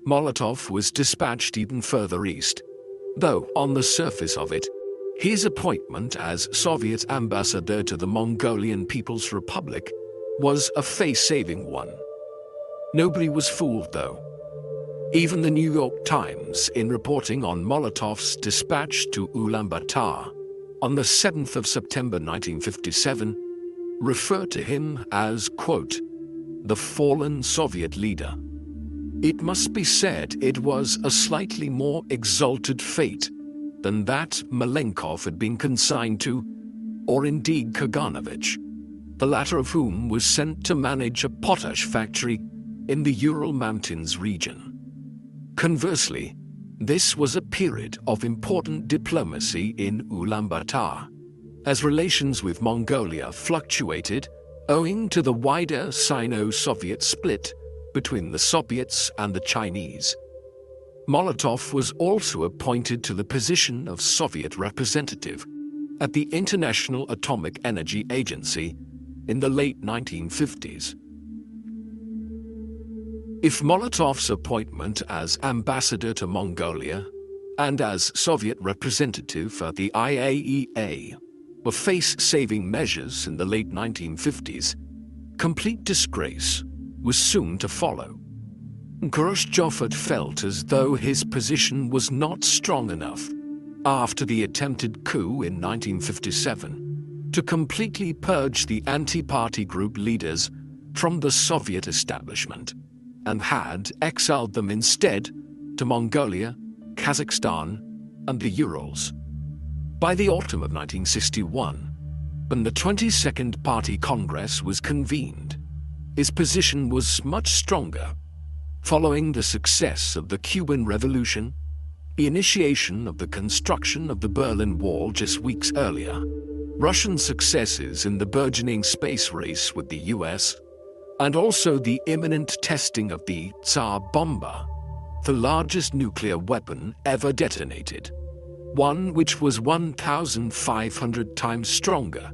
Molotov was dispatched even further east, though on the surface of it, his appointment as Soviet ambassador to the Mongolian People's Republic was a face-saving one. Nobody was fooled, though. Even the New York Times, in reporting on Molotov's dispatch to Ulaanbaatar on the 7th of September 1957, referred to him as, quote, the fallen Soviet leader. It must be said it was a slightly more exalted fate than that Malenkov had been consigned to, or indeed Kaganovich, the latter of whom was sent to manage a potash factory in the Ural Mountains region. Conversely, this was a period of important diplomacy in Ulaanbaatar, as relations with Mongolia fluctuated owing to the wider Sino-Soviet split between the Soviets and the Chinese. Molotov was also appointed to the position of Soviet representative at the International Atomic Energy Agency in the late 1950s. If Molotov's appointment as ambassador to Mongolia and as Soviet representative at the IAEA were face-saving measures in the late 1950s, complete disgrace was soon to follow. Khrushchev had felt as though his position was not strong enough after the attempted coup in 1957 to completely purge the anti-party group leaders from the Soviet establishment, and had exiled them instead to Mongolia, Kazakhstan, and the Urals. By the autumn of 1961, when the 22nd Party Congress was convened, his position was much stronger. Following the success of the Cuban Revolution, the initiation of the construction of the Berlin Wall just weeks earlier, Russian successes in the burgeoning space race with the US, and also the imminent testing of the Tsar Bomba, the largest nuclear weapon ever detonated, one which was 1,500 times stronger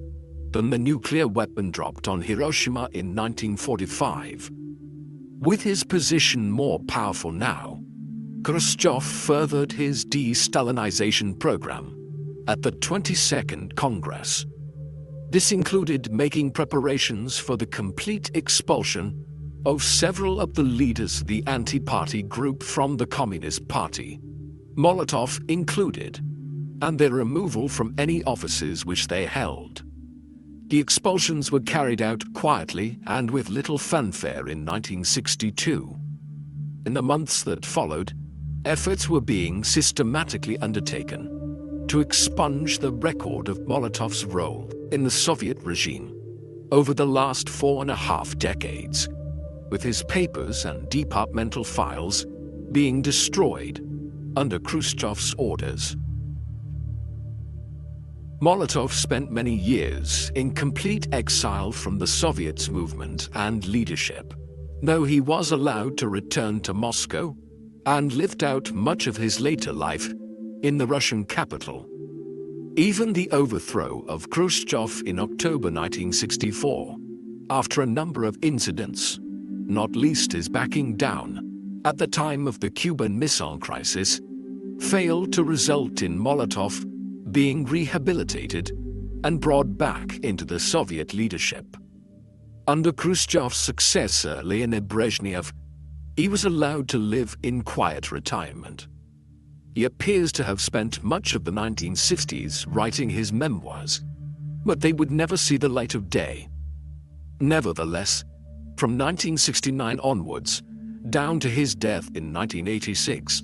than the nuclear weapon dropped on Hiroshima in 1945. With his position more powerful now, Khrushchev furthered his de-Stalinization program at the 22nd Congress. This included making preparations for the complete expulsion of several of the leaders of the anti-party group from the Communist Party, Molotov included, and their removal from any offices which they held. The expulsions were carried out quietly and with little fanfare in 1962. In the months that followed, efforts were being systematically undertaken to expunge the record of Molotov's role in the Soviet regime over the last 4.5 decades, with his papers and departmental files being destroyed under Khrushchev's orders. Molotov spent many years in complete exile from the Soviets' movement and leadership, though he was allowed to return to Moscow and lived out much of his later life in the Russian capital. Even the overthrow of Khrushchev in October 1964, after a number of incidents, not least his backing down at the time of the Cuban Missile Crisis, failed to result in Molotov being rehabilitated and brought back into the Soviet leadership. Under Khrushchev's successor, Leonid Brezhnev, he was allowed to live in quiet retirement. He appears to have spent much of the 1960s writing his memoirs, but they would never see the light of day. Nevertheless, from 1969 onwards, down to his death in 1986,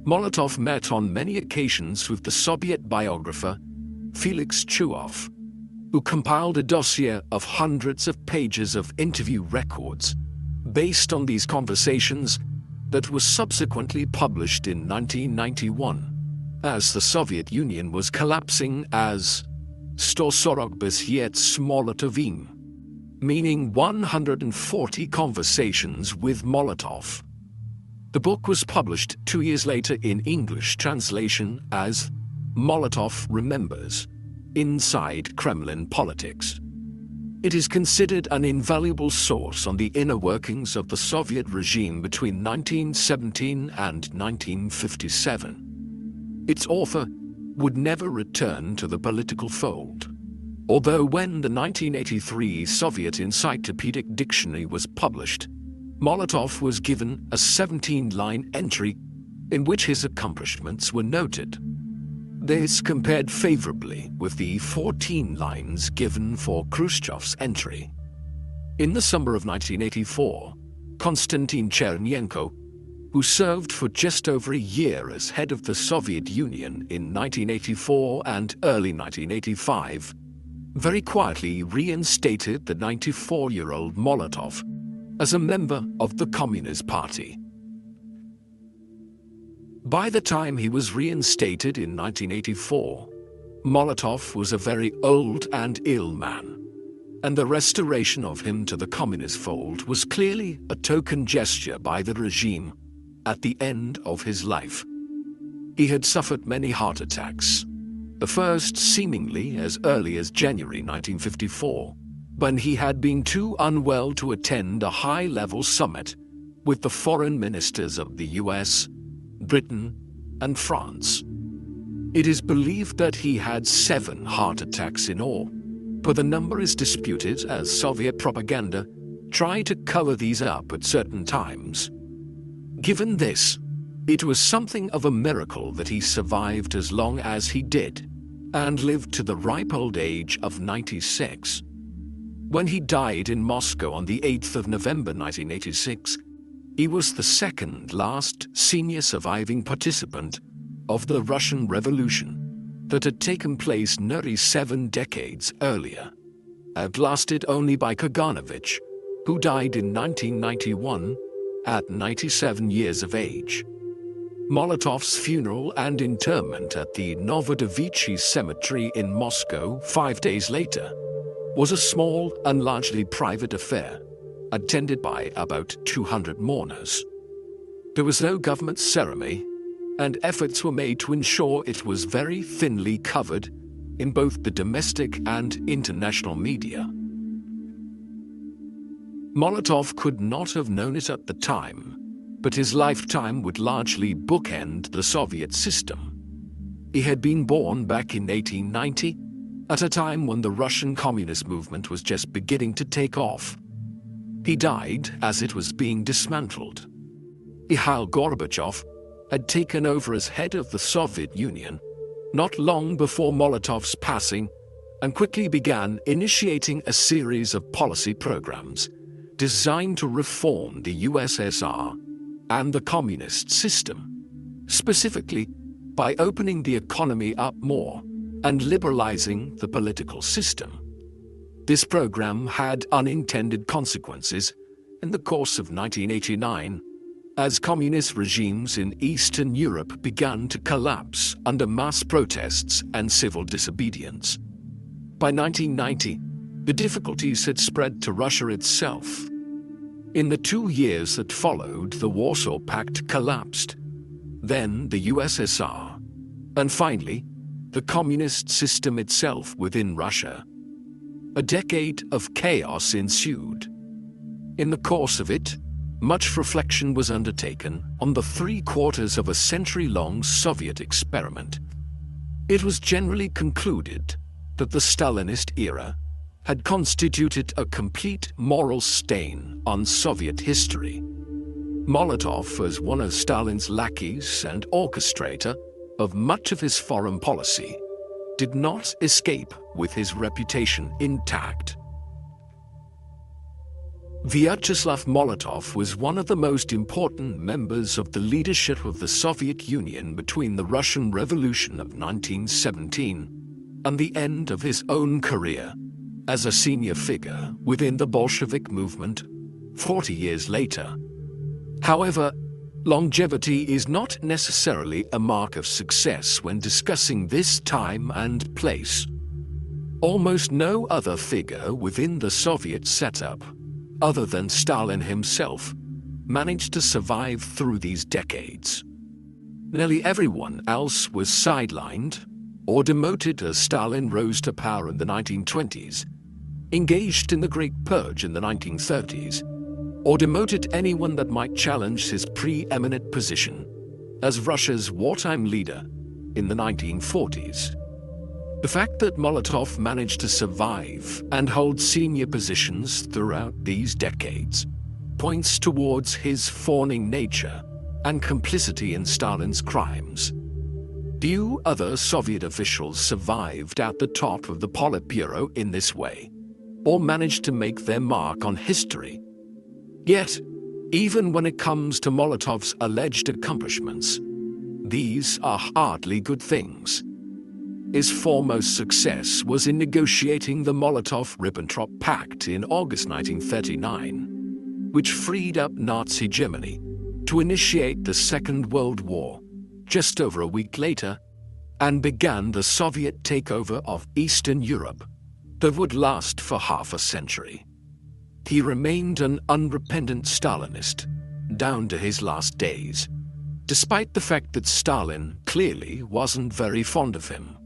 Molotov met on many occasions with the Soviet biographer Felix Chuov, who compiled a dossier of hundreds of pages of interview records based on these conversations that was subsequently published in 1991, as the Soviet Union was collapsing, as 140 besied s Molotovim, meaning 140 conversations with Molotov. The book was published 2 years later in English translation as Molotov Remembers: Inside Kremlin Politics. It is considered an invaluable source on the inner workings of the Soviet regime between 1917 and 1957. Its author would never return to the political fold, although when the 1983 Soviet Encyclopedic Dictionary was published, Molotov was given a 17-line entry in which his accomplishments were noted. This compared favorably with the 14 lines given for Khrushchev's entry. In the summer of 1984, Konstantin Chernenko, who served for just over a year as head of the Soviet Union in 1984 and early 1985, very quietly reinstated the 94-year-old Molotov as a member of the Communist Party. By the time he was reinstated in 1984, Molotov was a very old and ill man, and the restoration of him to the communist fold was clearly a token gesture by the regime at the end of his life. He had suffered many heart attacks, the first seemingly as early as January 1954, when he had been too unwell to attend a high-level summit with the foreign ministers of the US, Britain, and France. It is believed that he had 7 heart attacks in all, but the number is disputed as Soviet propaganda tried to cover these up at certain times. Given this, it was something of a miracle that he survived as long as he did, and lived to the ripe old age of 96. When he died in Moscow on the 8th of November 1986, he was the second last senior surviving participant of the Russian Revolution that had taken place nearly 7 decades earlier, outlasted only by Kaganovich, who died in 1991 at 97 years of age. Molotov's funeral and interment at the Novodevichy Cemetery in Moscow 5 days later was a small and largely private affair, attended by about 200 mourners. There was no government ceremony, and efforts were made to ensure it was very thinly covered in both the domestic and international media. Molotov could not have known it at the time, but his lifetime would largely bookend the Soviet system. He had been born back in 1890, at a time when the Russian communist movement was just beginning to take off. He died as it was being dismantled. Mikhail Gorbachev had taken over as head of the Soviet Union not long before Molotov's passing, and quickly began initiating a series of policy programs designed to reform the USSR and the communist system, specifically by opening the economy up more and liberalizing the political system. This program had unintended consequences in the course of 1989, as communist regimes in Eastern Europe began to collapse under mass protests and civil disobedience. By 1990, the difficulties had spread to Russia itself. In the 2 years that followed, the Warsaw Pact collapsed, then the USSR, and finally, the communist system itself within Russia. A decade of chaos ensued. In the course of it, much reflection was undertaken on the 3/4 of a century-long Soviet experiment. It was generally concluded that the Stalinist era had constituted a complete moral stain on Soviet history. Molotov, as one of Stalin's lackeys and orchestrator of much of his foreign policy, did not escape with his reputation intact. Vyacheslav Molotov was one of the most important members of the leadership of the Soviet Union between the Russian Revolution of 1917 and the end of his own career as a senior figure within the Bolshevik movement 40 years later. However, longevity is not necessarily a mark of success when discussing this time and place. Almost no other figure within the Soviet setup, other than Stalin himself, managed to survive through these decades. Nearly everyone else was sidelined or demoted as Stalin rose to power in the 1920s, engaged in the Great Purge in the 1930s, or demoted anyone that might challenge his preeminent position as Russia's wartime leader in the 1940s. The fact that Molotov managed to survive and hold senior positions throughout these decades points towards his fawning nature and complicity in Stalin's crimes. Few other Soviet officials survived at the top of the Politburo in this way, or managed to make their mark on history. Yet, even when it comes to Molotov's alleged accomplishments, these are hardly good things. His foremost success was in negotiating the Molotov-Ribbentrop Pact in August 1939, which freed up Nazi Germany to initiate the Second World War just over a week later, and began the Soviet takeover of Eastern Europe that would last for half a century. He remained an unrepentant Stalinist down to his last days, despite the fact that Stalin clearly wasn't very fond of him.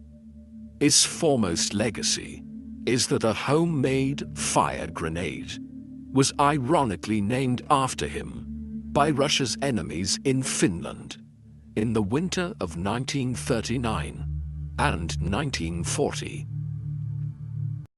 His foremost legacy is that a homemade fire grenade was ironically named after him, by Russia's enemies in Finland in the winter of 1939 and 1940.